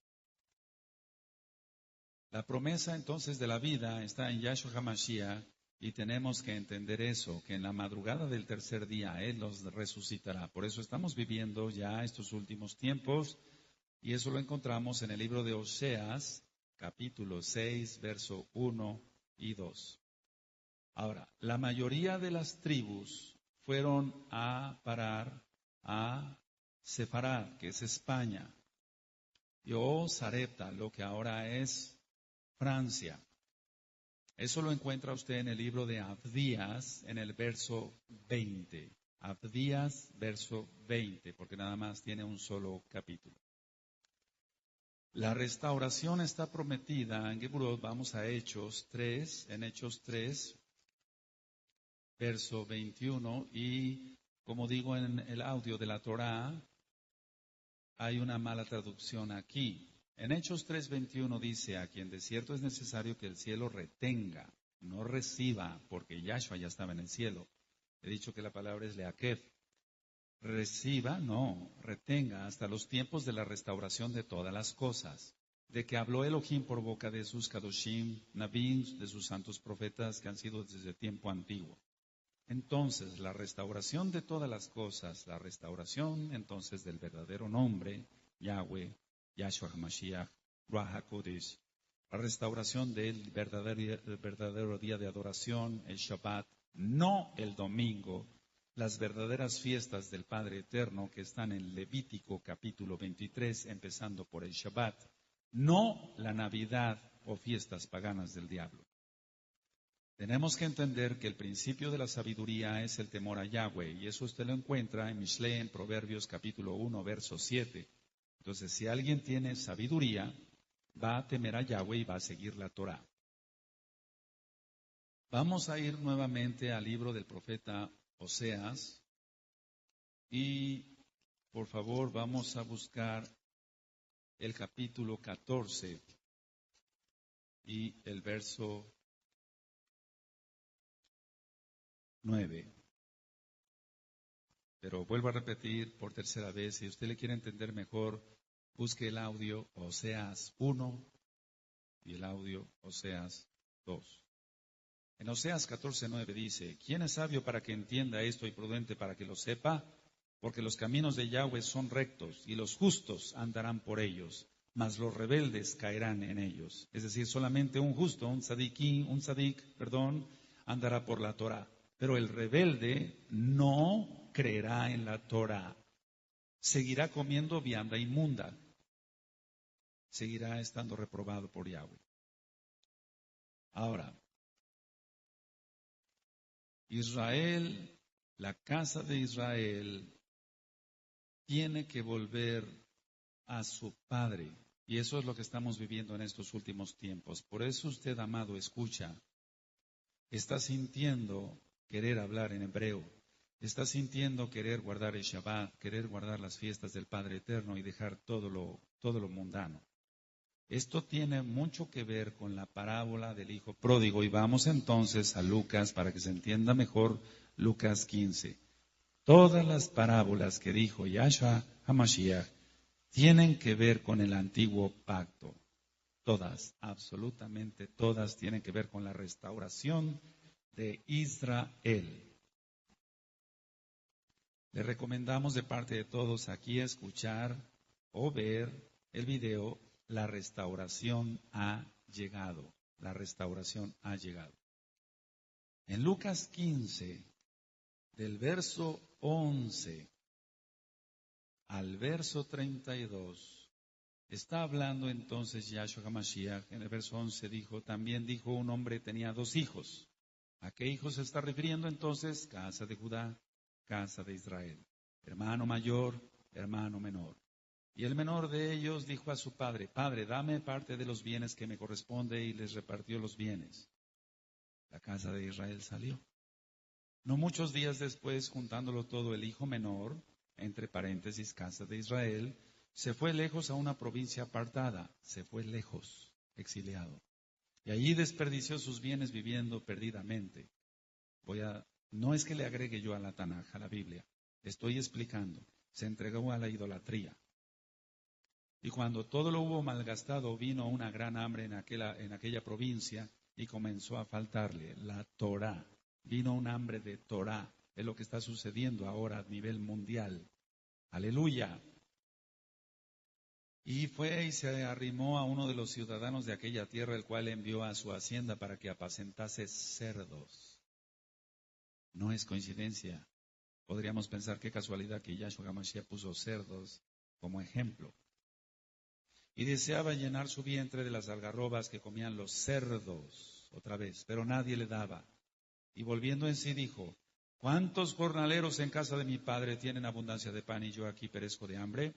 [SPEAKER 1] La promesa entonces de la vida está en Yahshua HaMashiach y tenemos que entender eso, que en la madrugada del tercer día Él los resucitará. Por eso estamos viviendo ya estos últimos tiempos y eso lo encontramos en el libro de Oseas, capítulo 6, verso 1 y 2. Ahora, la mayoría de las tribus fueron a parar a Sefarad, que es España, y Sarepta, lo que ahora es Francia. Eso lo encuentra usted en el libro de Abdías, en el verso 20. Abdías, verso 20, porque nada más tiene un solo capítulo. La restauración está prometida en Geburot. Vamos a Hechos 3, en Hechos 3, verso 21, y como digo en el audio de la Torá, hay una mala traducción aquí. En Hechos 3:21 dice, a quien de cierto es necesario que el cielo retenga, no reciba, porque Yahshua ya estaba en el cielo. He dicho que la palabra es leakef. Reciba, no, retenga hasta los tiempos de la restauración de todas las cosas. De que habló Elohim por boca de sus kadoshim, nabim, de sus santos profetas que han sido desde tiempo antiguo. Entonces, la restauración de todas las cosas, la restauración entonces del verdadero nombre, Yahweh, Yahshua HaMashiach, Ruach HaKodesh, la restauración del verdadero día de adoración, el Shabbat, no el domingo, las verdaderas fiestas del Padre Eterno que están en Levítico capítulo 23, empezando por el Shabbat, no la Navidad o fiestas paganas del diablo. Tenemos que entender que el principio de la sabiduría es el temor a Yahweh, y eso usted lo encuentra en Mishle, en Proverbios capítulo 1, verso 7. Entonces, si alguien tiene sabiduría, va a temer a Yahweh y va a seguir la Torah. Vamos a ir nuevamente al libro del profeta Oseas, y por favor vamos a buscar el capítulo 14 y el verso 9. Pero vuelvo a repetir por tercera vez, si usted le quiere entender mejor, busque el audio Oseas 1 y el audio Oseas 2. En Oseas 14:9 dice, ¿quién es sabio para que entienda esto y prudente para que lo sepa? Porque los caminos de Yahweh son rectos y los justos andarán por ellos, mas los rebeldes caerán en ellos. Es decir, solamente un justo, un tzadik, andará por la Torah. Pero el rebelde no creerá en la Torah. Seguirá comiendo vianda inmunda. Seguirá estando reprobado por Yahweh. Ahora, Israel, la casa de Israel, tiene que volver a su Padre. Y eso es lo que estamos viviendo en estos últimos tiempos. Por eso usted, amado, escucha. Está sintiendo querer hablar en hebreo. Está sintiendo querer guardar el Shabbat, querer guardar las fiestas del Padre Eterno y dejar todo lo mundano. Esto tiene mucho que ver con la parábola del Hijo Pródigo. Y vamos entonces a Lucas para que se entienda mejor Lucas 15. Todas las parábolas que dijo Yahshua HaMashiach tienen que ver con el antiguo pacto. Todas, absolutamente todas, tienen que ver con la restauración de Israel. Le recomendamos de parte de todos aquí escuchar o ver el video La restauración ha llegado. La restauración ha llegado. En Lucas 15, del verso 11 al verso 32, está hablando entonces Yahshua HaMashiach. En el verso 11 dijo, también dijo un hombre tenía 2 hijos. ¿A qué hijos se está refiriendo entonces? Casa de Judá, casa de Israel. Hermano mayor, hermano menor. Y el menor de ellos dijo a su padre, Padre, dame parte de los bienes que me corresponde, y les repartió los bienes. La casa de Israel salió. No muchos días después, juntándolo todo, el hijo menor, entre paréntesis, casa de Israel, Se fue lejos a una provincia apartada, se fue lejos, exiliado. Y allí desperdició sus bienes viviendo perdidamente. No es que le agregue yo a la Tanaj, a la Biblia, estoy explicando. Se entregó a la idolatría. Y cuando todo lo hubo malgastado, vino una gran hambre en aquella provincia y comenzó a faltarle la Torá. Vino un hambre de Torá. Es lo que está sucediendo ahora a nivel mundial. Aleluya. Y fue y se arrimó a uno de los ciudadanos de aquella tierra, el cual envió a su hacienda para que apacentase cerdos. No es coincidencia. Podríamos pensar qué casualidad que Yahshua HaMashiach puso cerdos como ejemplo. Y deseaba llenar su vientre de las algarrobas que comían los cerdos, otra vez, pero nadie le daba. Y volviendo en sí dijo, ¿cuántos jornaleros en casa de mi padre tienen abundancia de pan y yo aquí perezco de hambre?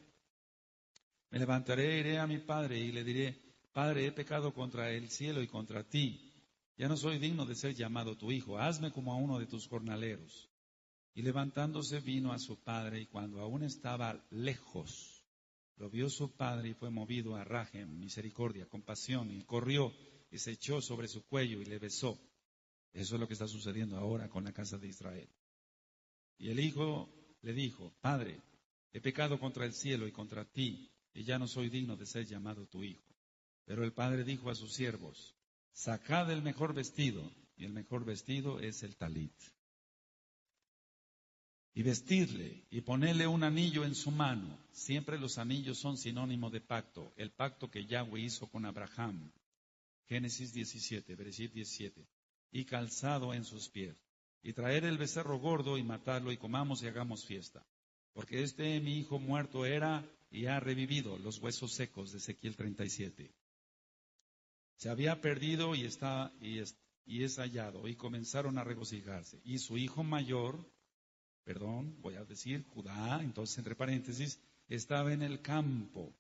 [SPEAKER 1] Me levantaré, iré a mi padre y le diré, Padre, he pecado contra el cielo y contra ti. Ya no soy digno de ser llamado tu hijo, hazme como a uno de tus jornaleros. Y levantándose vino a su padre, y cuando aún estaba lejos, lo vio su padre y fue movido a rajem, misericordia, compasión, y corrió y se echó sobre su cuello y le besó. Eso es lo que está sucediendo ahora con la casa de Israel. Y el hijo le dijo, Padre, he pecado contra el cielo y contra ti, y ya no soy digno de ser llamado tu hijo. Pero el padre dijo a sus siervos, sacad el mejor vestido, y el mejor vestido es el talit. Y vestirle, y ponerle un anillo en su mano. Siempre los anillos son sinónimo de pacto, el pacto que Yahweh hizo con Abraham. Génesis 17, versículo 17. Y calzado en sus pies. Y traer el becerro gordo y matarlo, y comamos y hagamos fiesta. Porque mi hijo muerto era y ha revivido, los huesos secos de Ezequiel 37. Se había perdido y es hallado, y comenzaron a regocijarse. Y su hijo mayor, voy a decir Judá, entonces entre paréntesis, estaba en el campo.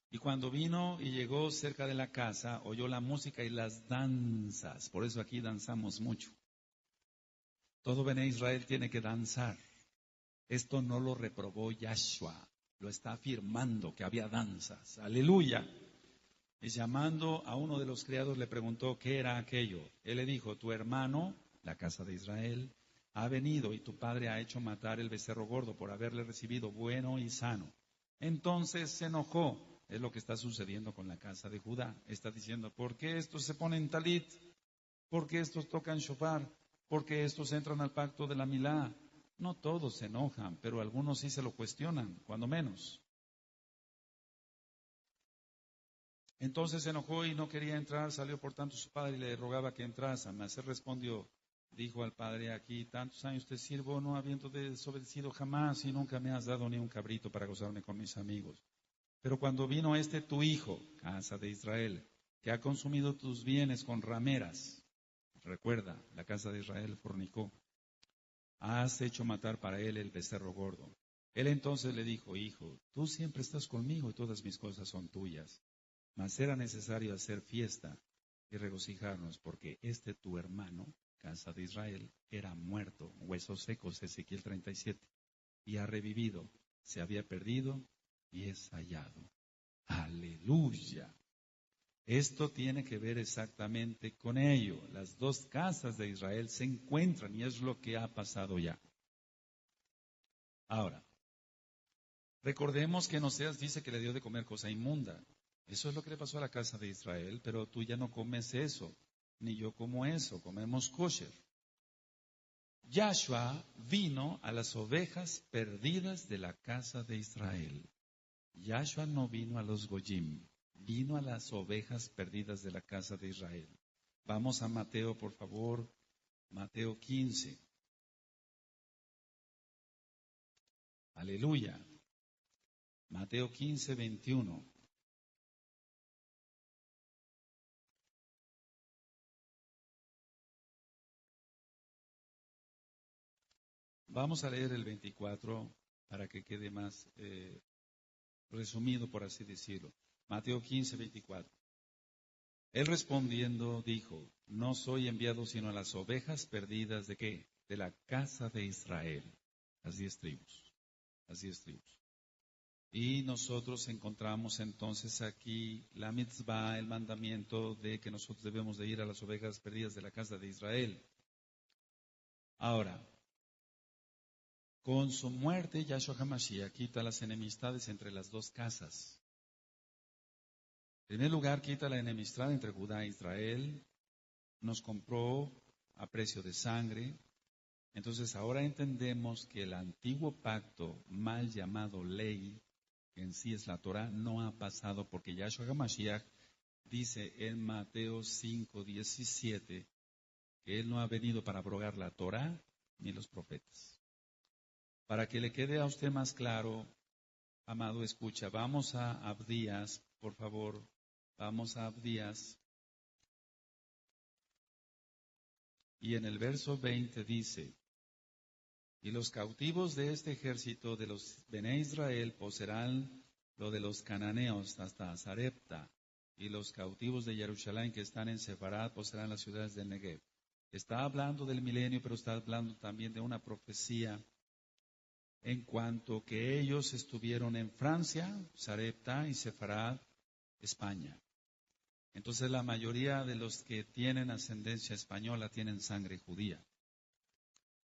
[SPEAKER 1] Y cuando vino y llegó cerca de la casa, oyó la música y las danzas. Por eso aquí danzamos mucho. Todo Bené Israel tiene que danzar. Esto no lo reprobó Yahshua, lo está afirmando que había danzas. Aleluya. Y llamando a uno de los criados le preguntó qué era aquello. Él le dijo, tu hermano, la casa de Israel, ha venido y tu padre ha hecho matar el becerro gordo por haberle recibido bueno y sano. Entonces se enojó. Es lo que está sucediendo con la casa de Judá. Está diciendo, ¿por qué estos se ponen talit? ¿Por qué estos tocan shofar? ¿Por qué estos entran al pacto de la milá? No todos se enojan, pero algunos sí se lo cuestionan, cuando menos. Entonces se enojó y no quería entrar, salió por tanto su padre y le rogaba que entrase. Mas él respondió, dijo al padre, aquí tantos años te sirvo, no habiendo desobedecido jamás, y nunca me has dado ni un cabrito para gozarme con mis amigos. Pero cuando vino tu hijo, casa de Israel, que ha consumido tus bienes con rameras, recuerda, la casa de Israel fornicó, has hecho matar para él el becerro gordo. Él entonces le dijo, hijo, tú siempre estás conmigo y todas mis cosas son tuyas. Mas era necesario hacer fiesta y regocijarnos, porque tu hermano, casa de Israel, era muerto, huesos secos, Ezequiel 37, y ha revivido, se había perdido y es hallado. Aleluya. Esto tiene que ver exactamente con ello. Las dos casas de Israel se encuentran y es lo que ha pasado ya. Ahora, recordemos que en Oseas dice que le dio de comer cosa inmunda. Eso es lo que le pasó a la casa de Israel, pero tú ya no comes eso, ni yo como eso, comemos kosher. Yahshua vino a las ovejas perdidas de la casa de Israel. Yahshua no vino a los goyim, vino a las ovejas perdidas de la casa de Israel. Vamos a Mateo, por favor, Mateo 15. Aleluya. Mateo 15, 21. Vamos a leer el 24 para que quede más resumido, por así decirlo. Mateo 15, 24. Él respondiendo dijo, no soy enviado sino a las ovejas perdidas ¿de qué? De la casa de Israel. Las 10 tribus. Las 10 tribus. Y nosotros encontramos entonces aquí la mitzvah, el mandamiento de que nosotros debemos de ir a las ovejas perdidas de la casa de Israel. Ahora, con su muerte, Yahshua HaMashiach quita las enemistades entre las dos casas. En primer lugar, quita la enemistad entre Judá e Israel. Nos compró a precio de sangre. Entonces ahora entendemos que el antiguo pacto, mal llamado ley, que en sí es la Torah, no ha pasado porque Yahshua HaMashiach dice en Mateo 5:17 que Él no ha venido para abrogar la Torah ni los profetas. Para que le quede a usted más claro, amado escucha, vamos a Abdías, por favor, vamos a Abdías. Y en el verso 20 dice, y los cautivos de este ejército de los Bené Israel poseerán lo de los cananeos hasta Sarepta, y los cautivos de Jerusalén que están en Sefarad poseerán las ciudades del Negev. Está hablando del milenio, pero está hablando también de una profecía en cuanto que ellos estuvieron en Francia, Sarepta y Sefarad, España. Entonces la mayoría de los que tienen ascendencia española tienen sangre judía.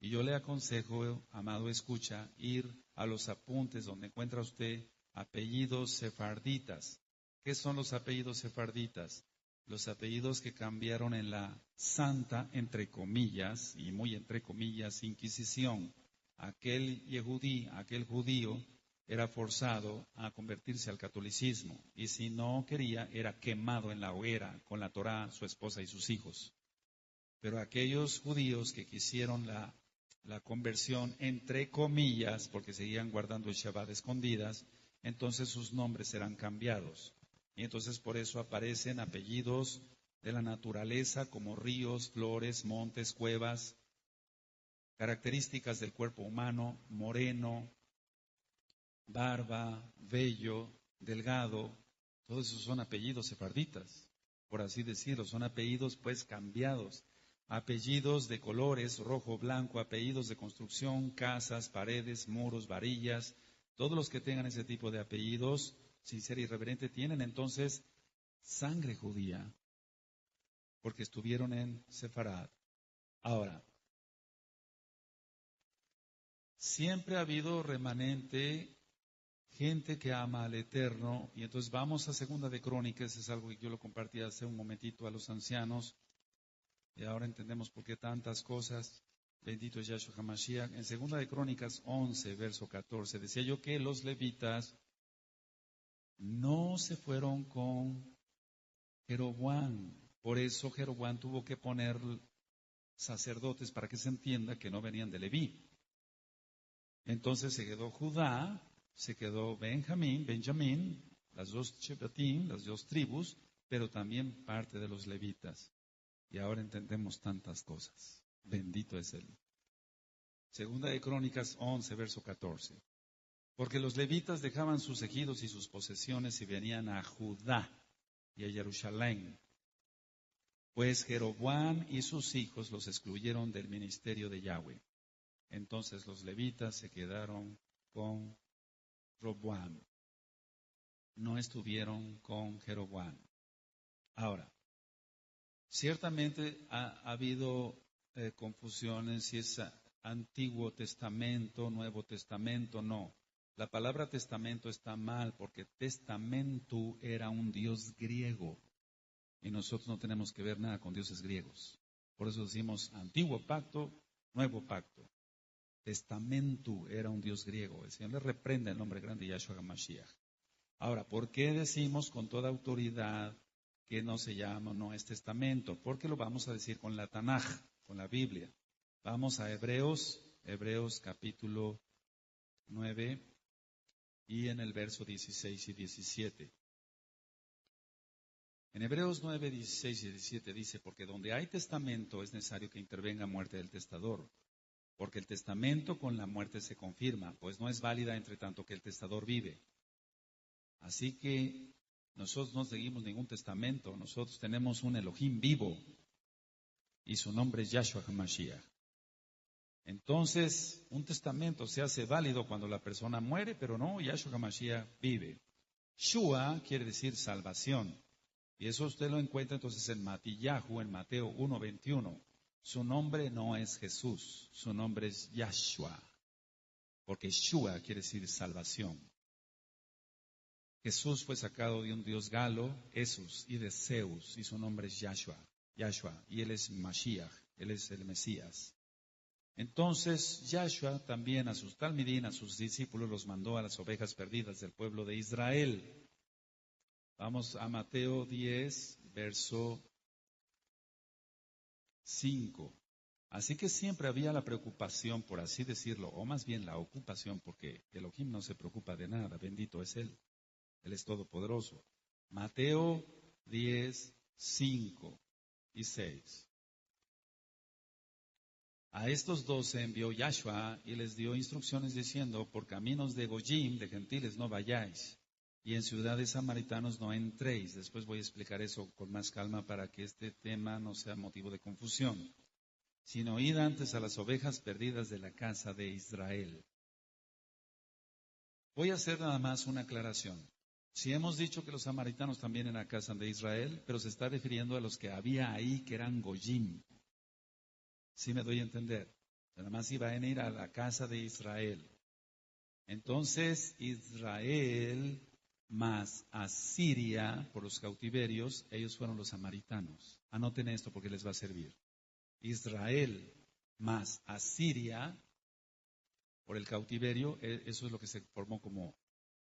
[SPEAKER 1] Y yo le aconsejo, amado escucha, ir a los apuntes donde encuentra usted apellidos sefarditas. ¿Qué son los apellidos sefarditas? Los apellidos que cambiaron en la santa, entre comillas, y muy entre comillas, Inquisición. Aquel yehudí, aquel judío, era forzado a convertirse al catolicismo. Y si no quería, era quemado en la hoguera con la Torá, su esposa y sus hijos. Pero aquellos judíos que quisieron la conversión, entre comillas, porque seguían guardando el Shabbat escondidas, entonces sus nombres serán cambiados. Y entonces por eso aparecen apellidos de la naturaleza como ríos, flores, montes, cuevas, características del cuerpo humano, moreno, barba, vello, delgado, todos esos son apellidos sefarditas, por así decirlo, son apellidos pues cambiados. Apellidos de colores, rojo, blanco, apellidos de construcción, casas, paredes, muros, varillas, todos los que tengan ese tipo de apellidos, sin ser irreverente, tienen entonces sangre judía, porque estuvieron en Sefarad. Ahora, siempre ha habido remanente, gente que ama al Eterno, y entonces vamos a Segunda de Crónicas, es algo que yo lo compartí hace un momentito a los ancianos, y ahora entendemos por qué tantas cosas. Bendito es Yahshua HaMashiach. En Segunda de Crónicas 11, verso 14, decía yo que los levitas no se fueron con Jeroboam. Por eso Jeroboam tuvo que poner sacerdotes para que se entienda que no venían de Leví. Entonces se quedó Judá, se quedó Benjamín, las dos Shebatim, las dos tribus, pero también parte de los levitas. Y ahora entendemos tantas cosas. Bendito es Él. Segunda de Crónicas 11, verso 14. Porque los levitas dejaban sus ejidos y sus posesiones y venían a Judá y a Jerusalén. Pues Jeroboam y sus hijos los excluyeron del ministerio de Yahweh. Entonces los levitas se quedaron con Roboam. No estuvieron con Jeroboam. Ahora, ciertamente ha habido confusiones si es Antiguo Testamento, Nuevo Testamento, no. La palabra testamento está mal porque testamento era un dios griego y nosotros no tenemos que ver nada con dioses griegos. Por eso decimos Antiguo Pacto, Nuevo Pacto. Testamento era un dios griego. El Señor le reprende el nombre grande de Yahshua HaMashiach. Ahora, ¿por qué decimos con toda autoridad que no se llama, no es testamento? Porque lo vamos a decir con la Tanaj, con la Biblia. Vamos a Hebreos capítulo 9 y en el verso 16 y 17. En Hebreos 9, 16 y 17 dice, porque donde hay testamento es necesario que intervenga muerte del testador, porque el testamento con la muerte se confirma, pues no es válida entre tanto que el testador vive. Así que nosotros no seguimos ningún testamento, nosotros tenemos un Elohim vivo y su nombre es Yahshua HaMashiach. Entonces, un testamento se hace válido cuando la persona muere, pero no, Yahshua HaMashiach vive. Shua quiere decir salvación. Y eso usted lo encuentra entonces en Matillahu, en Mateo 1:21. Su nombre no es Jesús, su nombre es Yahshua, porque Shua quiere decir salvación. Jesús fue sacado de un dios galo, Esus, y de Zeus, y su nombre es Yahshua, y él es Mashiach, él es el Mesías. Entonces, Yahshua también a sus talmidín, a sus discípulos, los mandó a las ovejas perdidas del pueblo de Israel. Vamos a Mateo 10, verso 5. Así que siempre había la preocupación, por así decirlo, o más bien la ocupación, porque Elohim no se preocupa de nada, bendito es Él. Él es todopoderoso. Mateo 10, 5 y 6. A estos 12 envió Yahshua y les dio instrucciones diciendo, por caminos de Goyim, de gentiles, no vayáis, y en ciudades samaritanos no entréis. Después voy a explicar eso con más calma para que este tema no sea motivo de confusión. Sino id antes a las ovejas perdidas de la casa de Israel. Voy a hacer nada más una aclaración. Si hemos dicho que los samaritanos también en la casa de Israel, pero se está refiriendo a los que había ahí que eran Goyim. ¿Sí me doy a entender? Nada más iban a ir a la casa de Israel. Entonces, Israel más Asiria, por los cautiverios, ellos fueron los samaritanos. Anoten esto porque les va a servir. Israel más Asiria, por el cautiverio, eso es lo que se formó como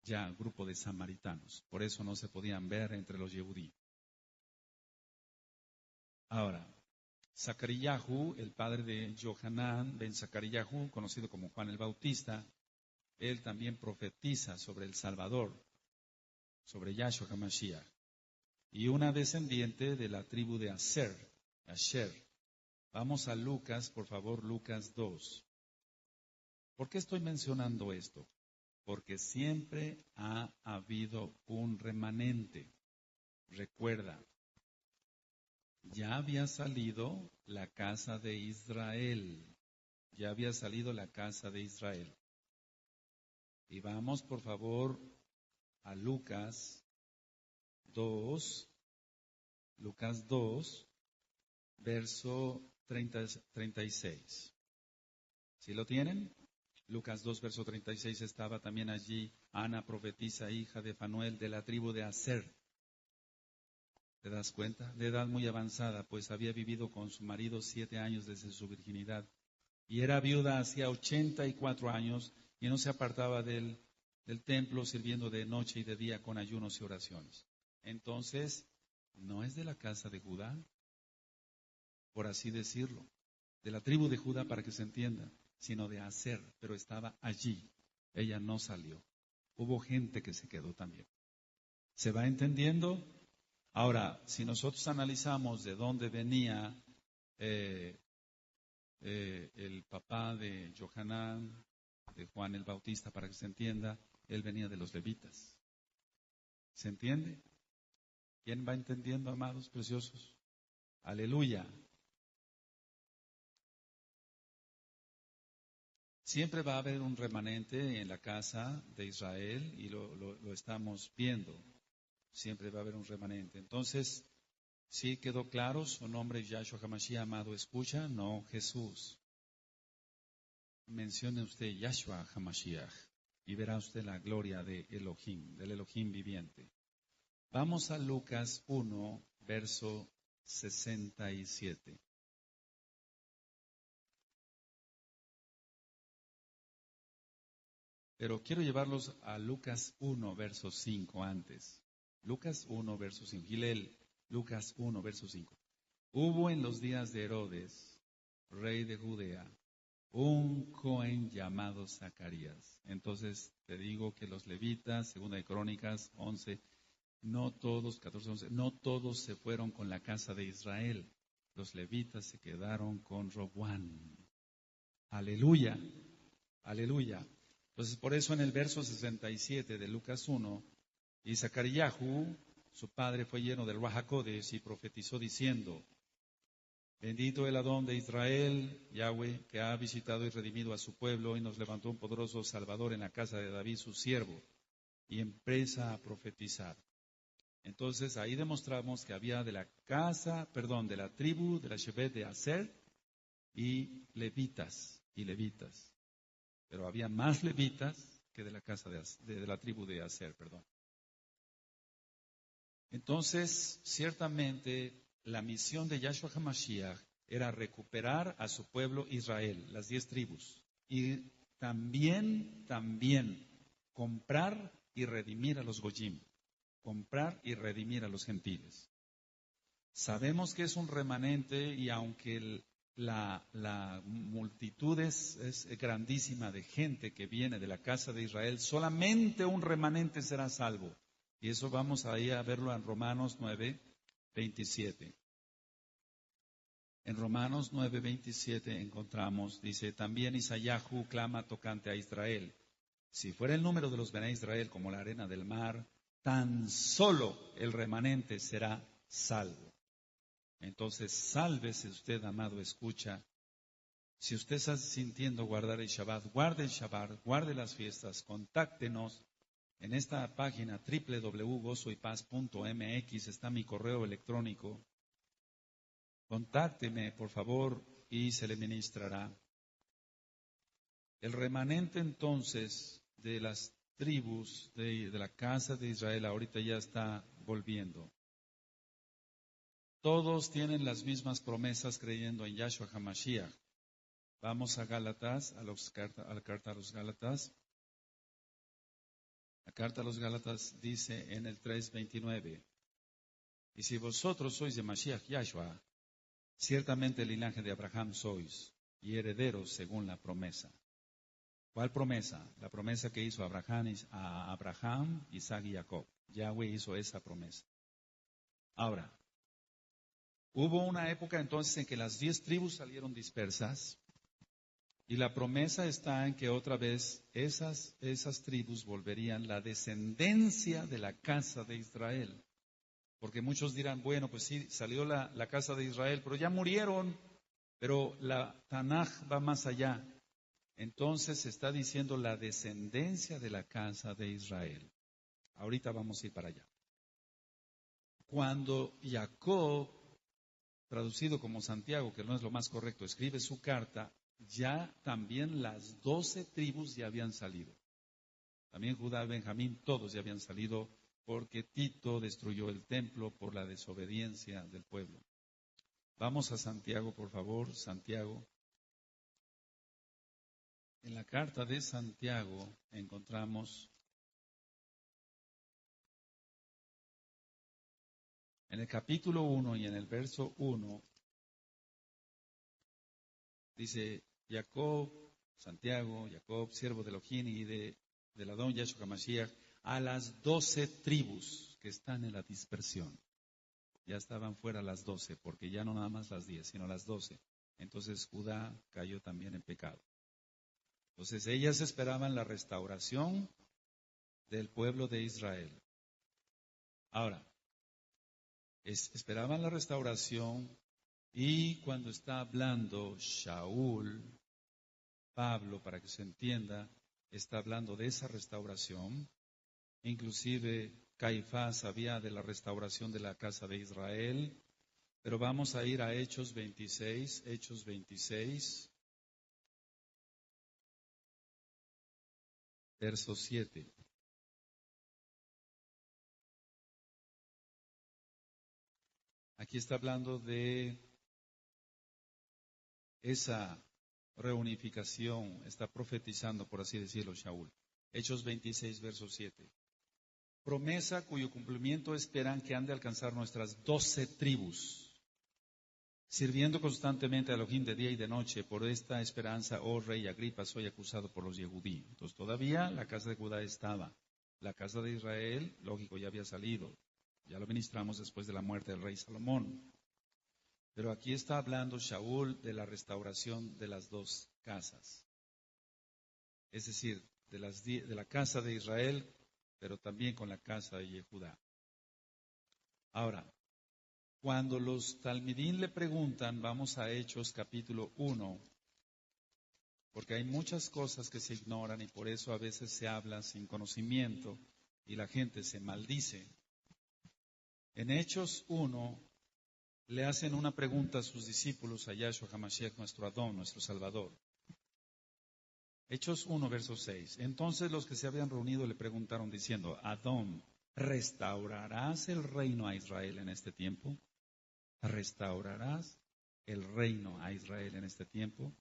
[SPEAKER 1] ya grupo de samaritanos. Por eso no se podían ver entre los Yehudí. Ahora, Zacariyahu, el padre de Johanán ben Zacariyahu, conocido como Juan el Bautista, él también profetiza sobre el Salvador, sobre Yahshua HaMashiach, y una descendiente de la tribu de Asher. Vamos a Lucas, por favor, Lucas 2. ¿Por qué estoy mencionando esto? Porque siempre ha habido un remanente. Recuerda, ya había salido la casa de Israel. Ya había salido la casa de Israel. Y vamos, por favor, a Lucas 2, verso 36. ¿Sí lo tienen? Lucas 2, verso 36, estaba también allí Ana, profetisa, hija de Fanuel, de la tribu de Aser. ¿Te das cuenta? De edad muy avanzada, pues había vivido con su marido 7 años desde su virginidad. Y era viuda hacía 84 años y no se apartaba del templo sirviendo de noche y de día con ayunos y oraciones. Entonces, no es de la casa de Judá, por así decirlo, de la tribu de Judá para que se entienda, sino de Aser, pero estaba allí. Ella no salió. Hubo gente que se quedó también. ¿Se va entendiendo? Ahora, si nosotros analizamos de dónde venía el papá de Johanán, de Juan el Bautista, para que se entienda, él venía de los levitas. ¿Se entiende? ¿Quién va entendiendo, amados preciosos? Aleluya. Siempre va a haber un remanente en la casa de Israel y lo estamos viendo. Siempre va a haber un remanente. Entonces, ¿sí quedó claro? Su nombre es Yahshua HaMashiach, amado, escucha, no Jesús. Mencione usted Yahshua HaMashiach y verá usted la gloria de Elohim, del Elohim viviente. Vamos a Lucas 1, verso 67. Pero quiero llevarlos a Lucas 1, verso 5 antes. Lucas 1, verso 5. Gilel, Lucas 1, verso 5. Hubo en los días de Herodes, rey de Judea, un Cohen llamado Zacarías. Entonces te digo que los levitas, segunda de Crónicas 11, no todos, 14, 11, no todos se fueron con la casa de Israel. Los levitas se quedaron con Roboán. Aleluya, aleluya. Entonces por eso en el verso 67 de Lucas 1, y Zacariyahu, su padre, fue lleno del Ruach HaKodesh y profetizó diciendo, Bendito el Adón de Israel, Yahweh, que ha visitado y redimido a su pueblo y nos levantó un poderoso Salvador en la casa de David, su siervo, y empieza a profetizar. Entonces ahí demostramos que había de la tribu de la Shebet de Aser y levitas. Pero había más levitas que de la casa de la tribu de Aser, perdón. Entonces, ciertamente, la misión de Yahshua HaMashiach era recuperar a su pueblo Israel, las 10 tribus, y también comprar y redimir a los Goyim, comprar y redimir a los gentiles. Sabemos que es un remanente y aunque la multitud es grandísima de gente que viene de la casa de Israel, solamente un remanente será salvo. Y eso vamos ahí a verlo en Romanos 9:27. En Romanos 9:27 encontramos, dice, también Isayahu clama tocante a Israel. Si fuera el número de los Bené Israel como la arena del mar, tan solo el remanente será salvo. Entonces, sálvese usted, amado, escucha. Si usted está sintiendo guardar el Shabbat, guarde las fiestas, contáctenos. En esta página www.gozoypaz.mx está mi correo electrónico. Contácteme, por favor, y se le ministrará. El remanente entonces de las tribus de la casa de Israel ahorita ya está volviendo. Todos tienen las mismas promesas creyendo en Yahshua HaMashiach. Vamos a Gálatas, a la carta a los Gálatas. La carta a los Gálatas dice en el 3:29, y si vosotros sois de Mashiach Yahshua, ciertamente el linaje de Abraham sois, y herederos según la promesa. ¿Cuál promesa? La promesa que hizo a Abraham, Isaac y Jacob. Yahweh hizo esa promesa. Ahora, hubo una época entonces en que las 10 tribus salieron dispersas, y la promesa está en que otra vez esas tribus volverían la descendencia de la casa de Israel. Porque muchos dirán, bueno, pues sí, salió la casa de Israel, pero ya murieron. Pero la Tanaj va más allá. Entonces se está diciendo la descendencia de la casa de Israel. Ahorita vamos a ir para allá. Cuando Jacob, traducido como Santiago, que no es lo más correcto, escribe su carta, ya también las 12 tribus ya habían salido. También Judá, Benjamín, todos ya habían salido porque Tito destruyó el templo por la desobediencia del pueblo. Vamos a Santiago, por favor, Santiago. En la carta de Santiago encontramos, en el capítulo 1 y en el verso 1, dice, Santiago, siervo de Elohim y del Adón Yahshua HaMashiach, a las 12 tribus que están en la dispersión. Ya estaban fuera las 12, porque ya no nada más las 10, sino las 12. Entonces Judá cayó también en pecado. Entonces ellas esperaban la restauración del pueblo de Israel. Ahora, esperaban la restauración y cuando está hablando Shaul, Pablo, para que se entienda, está hablando de esa restauración. Inclusive Caifás sabía de la restauración de la casa de Israel. Pero vamos a ir a Hechos 26, verso 7. Aquí está hablando de esa reunificación, está profetizando, por así decirlo, Shaul. Hechos 26, verso 7. Promesa cuyo cumplimiento esperan que han de alcanzar nuestras 12 tribus, sirviendo constantemente a Elohim de día y de noche. Por esta esperanza, oh rey Agripa, soy acusado por los Yehudí. Entonces todavía la casa de Judá estaba. La casa de Israel, lógico, ya había salido. Ya lo ministramos después de la muerte del rey Salomón. Pero aquí está hablando Shaul de la restauración de las dos casas. Es decir, de la casa de Israel, pero también con la casa de Judá. Ahora, Cuando los talmidín le preguntan, vamos a Hechos capítulo 1, porque hay muchas cosas que se ignoran y por eso a veces se habla sin conocimiento y la gente se maldice. En Hechos 1 le hacen una pregunta a sus discípulos, a Yahshua HaMashiach, nuestro Adón, nuestro Salvador. Hechos 1, verso 6. Entonces los que se habían reunido le preguntaron diciendo, Adón, ¿restaurarás el reino a Israel en este tiempo? ¿Restaurarás el reino a Israel en este tiempo?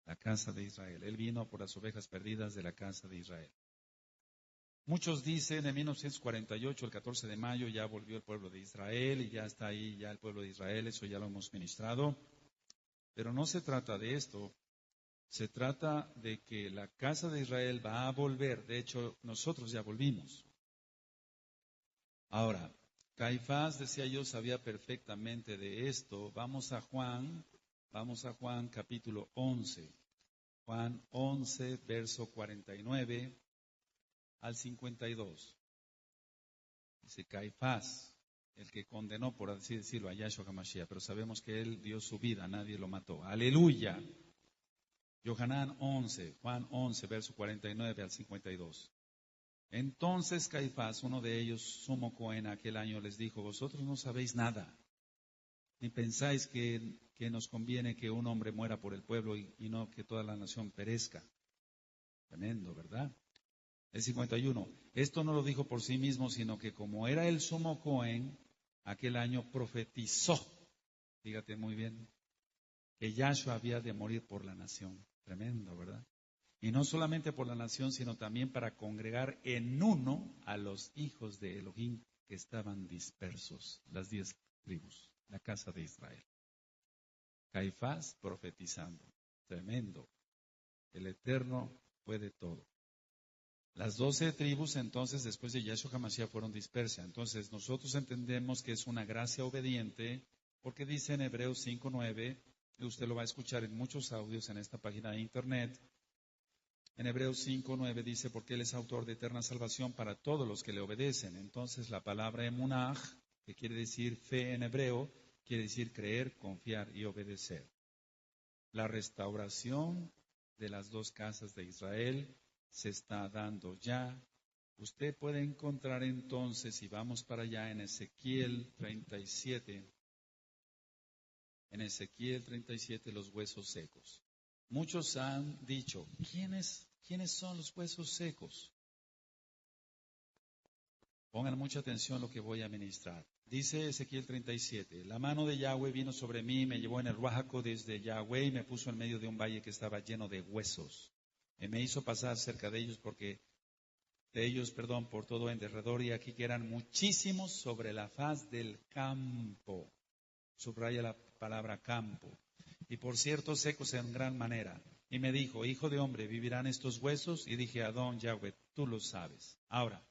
[SPEAKER 1] La casa de Israel. Él vino por las ovejas perdidas de la casa de Israel. Muchos dicen en 1948, el 14 de mayo, ya volvió el pueblo de Israel y ya está ahí ya el pueblo de Israel, eso ya lo hemos ministrado. Pero no se trata de esto, se trata de que la casa de Israel va a volver, de hecho nosotros ya volvimos. Ahora, Caifás, decía yo, sabía perfectamente de esto. Vamos a Juan capítulo 11. Juan 11, verso 49 al 52. Dice Caifás, el que condenó, por así decirlo, a Yahshua HaMashiach, pero sabemos que él dio su vida, nadie lo mató. ¡Aleluya! Yohanan 11, Juan 11, verso 49 al 52. Entonces Caifás, uno de ellos, sumo Cohen, aquel año les dijo, vosotros no sabéis nada, ni pensáis que nos conviene que un hombre muera por el pueblo y no que toda la nación perezca. Tremendo, ¿verdad? El 51. Esto no lo dijo por sí mismo, sino que como era el sumo Cohen, aquel año profetizó, fíjate muy bien, que Yahshua había de morir por la nación. Tremendo, ¿verdad? Y no solamente por la nación, sino también para congregar en uno a los hijos de Elohim que estaban dispersos, las 10 tribus, la casa de Israel. Caifás profetizando. Tremendo. El Eterno puede todo. Las 12 tribus entonces después de Yahshua HaMashiach fueron dispersas. Entonces nosotros entendemos que es una gracia obediente porque dice en Hebreos 5:9, y usted lo va a escuchar en muchos audios en esta página de internet. En Hebreos 5:9 dice, porque Él es autor de eterna salvación para todos los que le obedecen. Entonces la palabra emunaj, que quiere decir fe en hebreo, quiere decir creer, confiar y obedecer. La restauración de las 2 casas de Israel se está dando ya. Usted puede encontrar entonces, si vamos para allá, en Ezequiel 37, los huesos secos. Muchos han dicho, ¿quiénes son los huesos secos? Pongan mucha atención a lo que voy a ministrar. Dice Ezequiel 37, la mano de Yahweh vino sobre mí, me llevó en el ruajaco desde Yahweh y me puso en medio de un valle que estaba lleno de huesos. Y me hizo pasar cerca de ellos por todo en derredor, y aquí que eran muchísimos sobre la faz del campo. Subraya la palabra campo. Y por cierto, secos en gran manera. Y me dijo, hijo de hombre, ¿vivirán estos huesos? Y dije, Adón Yahweh, tú lo sabes. Ahora,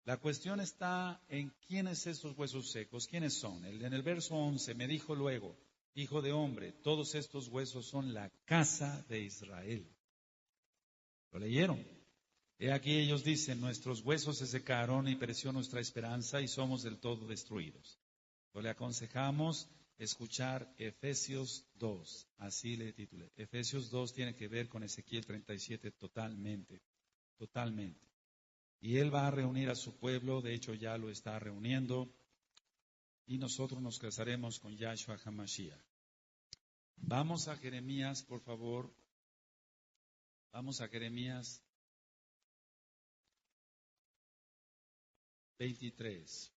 [SPEAKER 1] la cuestión está en quiénes estos huesos secos, quiénes son. En el verso 11 me dijo luego, hijo de hombre, todos estos huesos son la casa de Israel. ¿Lo leyeron? He aquí ellos dicen, nuestros huesos se secaron y pereció nuestra esperanza y somos del todo destruidos. Le aconsejamos escuchar Efesios 2, así le titulé. Efesios 2 tiene que ver con Ezequiel 37 totalmente. Y Él va a reunir a su pueblo, de hecho ya lo está reuniendo, y nosotros nos casaremos con Yahshua HaMashiach. Vamos a Jeremías, por favor. Vamos a Jeremías 23.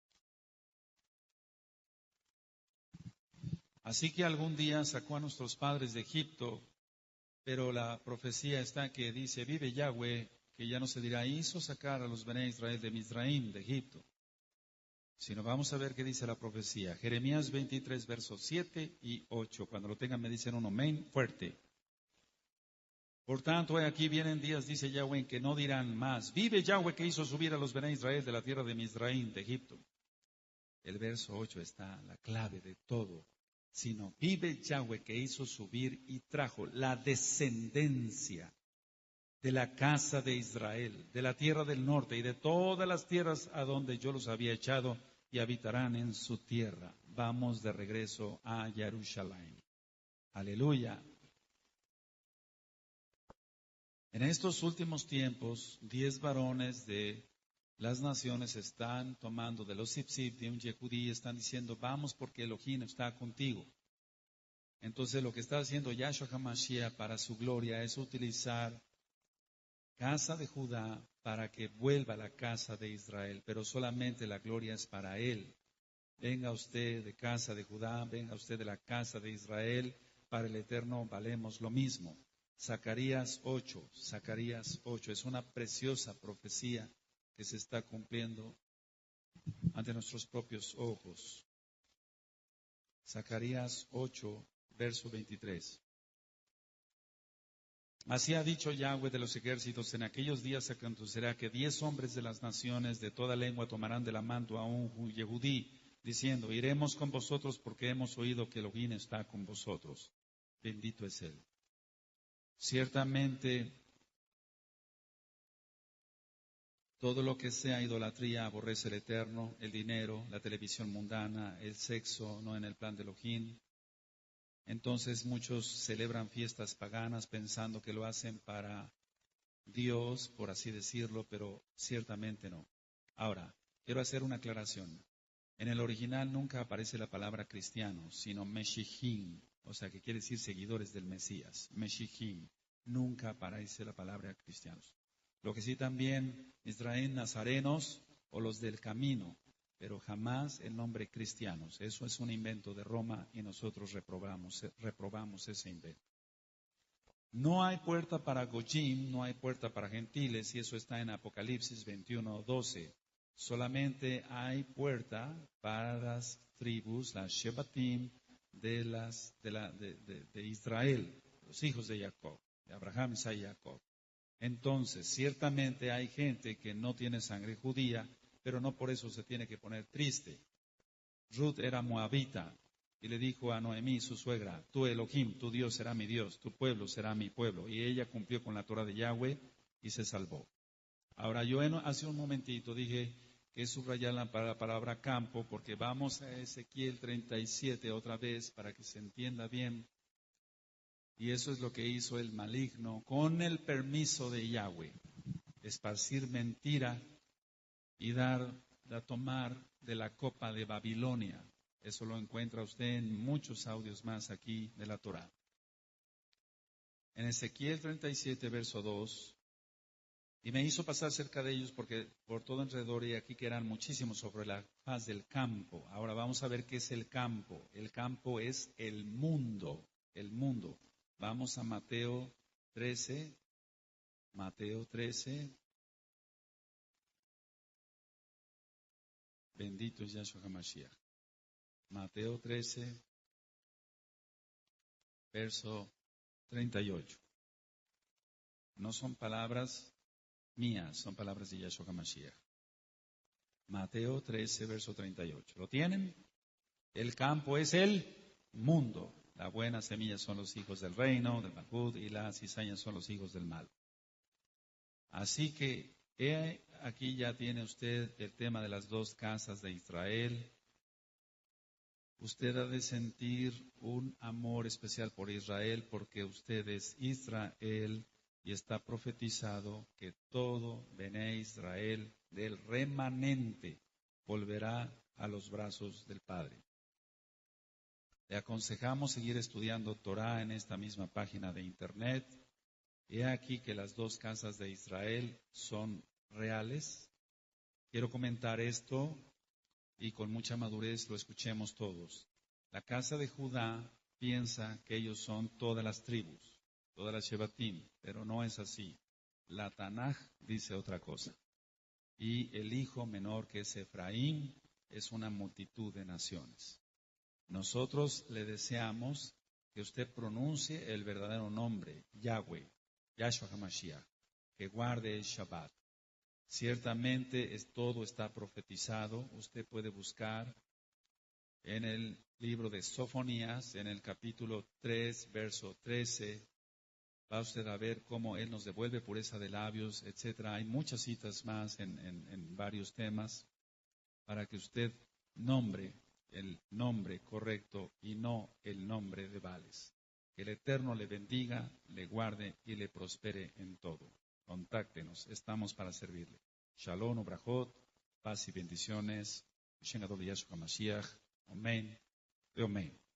[SPEAKER 1] Así que algún día sacó a nuestros padres de Egipto, pero la profecía está que dice, vive Yahweh, que ya no se dirá, hizo sacar a los Bené Israel de Mizraim, de Egipto. Sino vamos a ver qué dice la profecía. Jeremías 23, versos 7 y 8. Cuando lo tengan me dicen un amén fuerte. Por tanto, aquí vienen días, dice Yahweh, en que no dirán más, vive Yahweh que hizo subir a los Bené Israel de la tierra de Mizraim, de Egipto. El verso 8 está la clave de todo. Sino vive Yahweh que hizo subir y trajo la descendencia de la casa de Israel, de la tierra del norte y de todas las tierras a donde yo los había echado y habitarán en su tierra. vamos de regreso a Jerusalén. Aleluya. En estos últimos tiempos, 10 varones de las naciones están tomando de los Sipsip, de un Yehudí, están diciendo, vamos porque Elohim está contigo. Entonces lo que está haciendo Yahshua HaMashiach para su gloria es utilizar casa de Judá para que vuelva a la casa de Israel, pero solamente la gloria es para él. Venga usted de casa de Judá, venga usted de la casa de Israel, para el Eterno valemos lo mismo. Zacarías 8, es una preciosa profecía que se está cumpliendo ante nuestros propios ojos. Zacarías 8, verso 23. Así ha dicho Yahweh de los ejércitos, en aquellos días acontecerá que 10 hombres de las naciones de toda lengua tomarán de la mano a un Yehudí, diciendo, iremos con vosotros porque hemos oído que Elohim está con vosotros. Bendito es Él. Ciertamente, todo lo que sea idolatría aborrece el Eterno, el dinero, la televisión mundana, el sexo, no en el plan de Elohim. Entonces muchos celebran fiestas paganas pensando que lo hacen para Dios, por así decirlo, pero ciertamente no. Ahora, quiero hacer una aclaración. En el original nunca aparece la palabra cristiano, sino Meshihim, o sea que quiere decir seguidores del Mesías. Meshihim, nunca aparece la palabra cristianos. Lo que sí también Israel nazarenos o los del camino, pero jamás el nombre cristianos. Eso es un invento de Roma y nosotros reprobamos ese invento. No hay puerta para Goyim, no hay puerta para gentiles, y eso está en Apocalipsis 21:12. Solamente hay puerta para las tribus, las Shebatim de Israel, los hijos de Jacob, de Abraham, Isaac y Jacob. Entonces, ciertamente hay gente que no tiene sangre judía, pero no por eso se tiene que poner triste. Ruth era moabita y le dijo a Noemí, su suegra, tú Elohim, tu Dios será mi Dios, tu pueblo será mi pueblo. Y ella cumplió con la Torah de Yahweh y se salvó. Ahora, yo hace un momentito dije que subrayar la palabra campo, porque vamos a Ezequiel 37 otra vez para que se entienda bien. Y eso es lo que hizo el maligno con el permiso de Yahweh. Esparcir mentira y tomar de la copa de Babilonia. Eso lo encuentra usted en muchos audios más aquí de la Torah. En Ezequiel 37, verso 2, y me hizo pasar cerca de ellos porque por todo alrededor y aquí que eran muchísimos sobre la faz del campo. Ahora vamos a ver qué es el campo. El campo es el mundo, el mundo. Vamos a Mateo 13. Bendito es Yahshua HaMashiach. Mateo 13, verso 38. No son palabras mías, son palabras de Yahshua HaMashiach. Mateo 13, verso 38. ¿Lo tienen? El campo es el mundo. La buena semilla son los hijos del reino, del Malhut, y las cizañas son los hijos del mal. Así que aquí ya tiene usted el tema de las dos casas de Israel. Usted ha de sentir un amor especial por Israel porque usted es Israel y está profetizado que todo Bené Israel del remanente volverá a los brazos del Padre. Le aconsejamos seguir estudiando Torah en esta misma página de internet. He aquí que las dos casas de Israel son reales. Quiero comentar esto y con mucha madurez lo escuchemos todos. La casa de Judá piensa que ellos son todas las tribus, todas las Shebatim, pero no es así. La Tanaj dice otra cosa. Y el hijo menor que es Efraín es una multitud de naciones. Nosotros le deseamos que usted pronuncie el verdadero nombre, Yahweh, Yahshua HaMashiach, que guarde el Shabbat. Ciertamente todo está profetizado. Usted puede buscar en el libro de Sofonías, en el capítulo 3, verso 13. Va usted a ver cómo Él nos devuelve pureza de labios, etc. Hay muchas citas más en varios temas para que usted nombre el nombre correcto y no el nombre de Baales. Que el Eterno le bendiga, le guarde y le prospere en todo. Contáctenos, estamos para servirle. Shalom, Ubrajot, paz y bendiciones. Shen Gadol Yahshua Mashiach. Amén. Amén.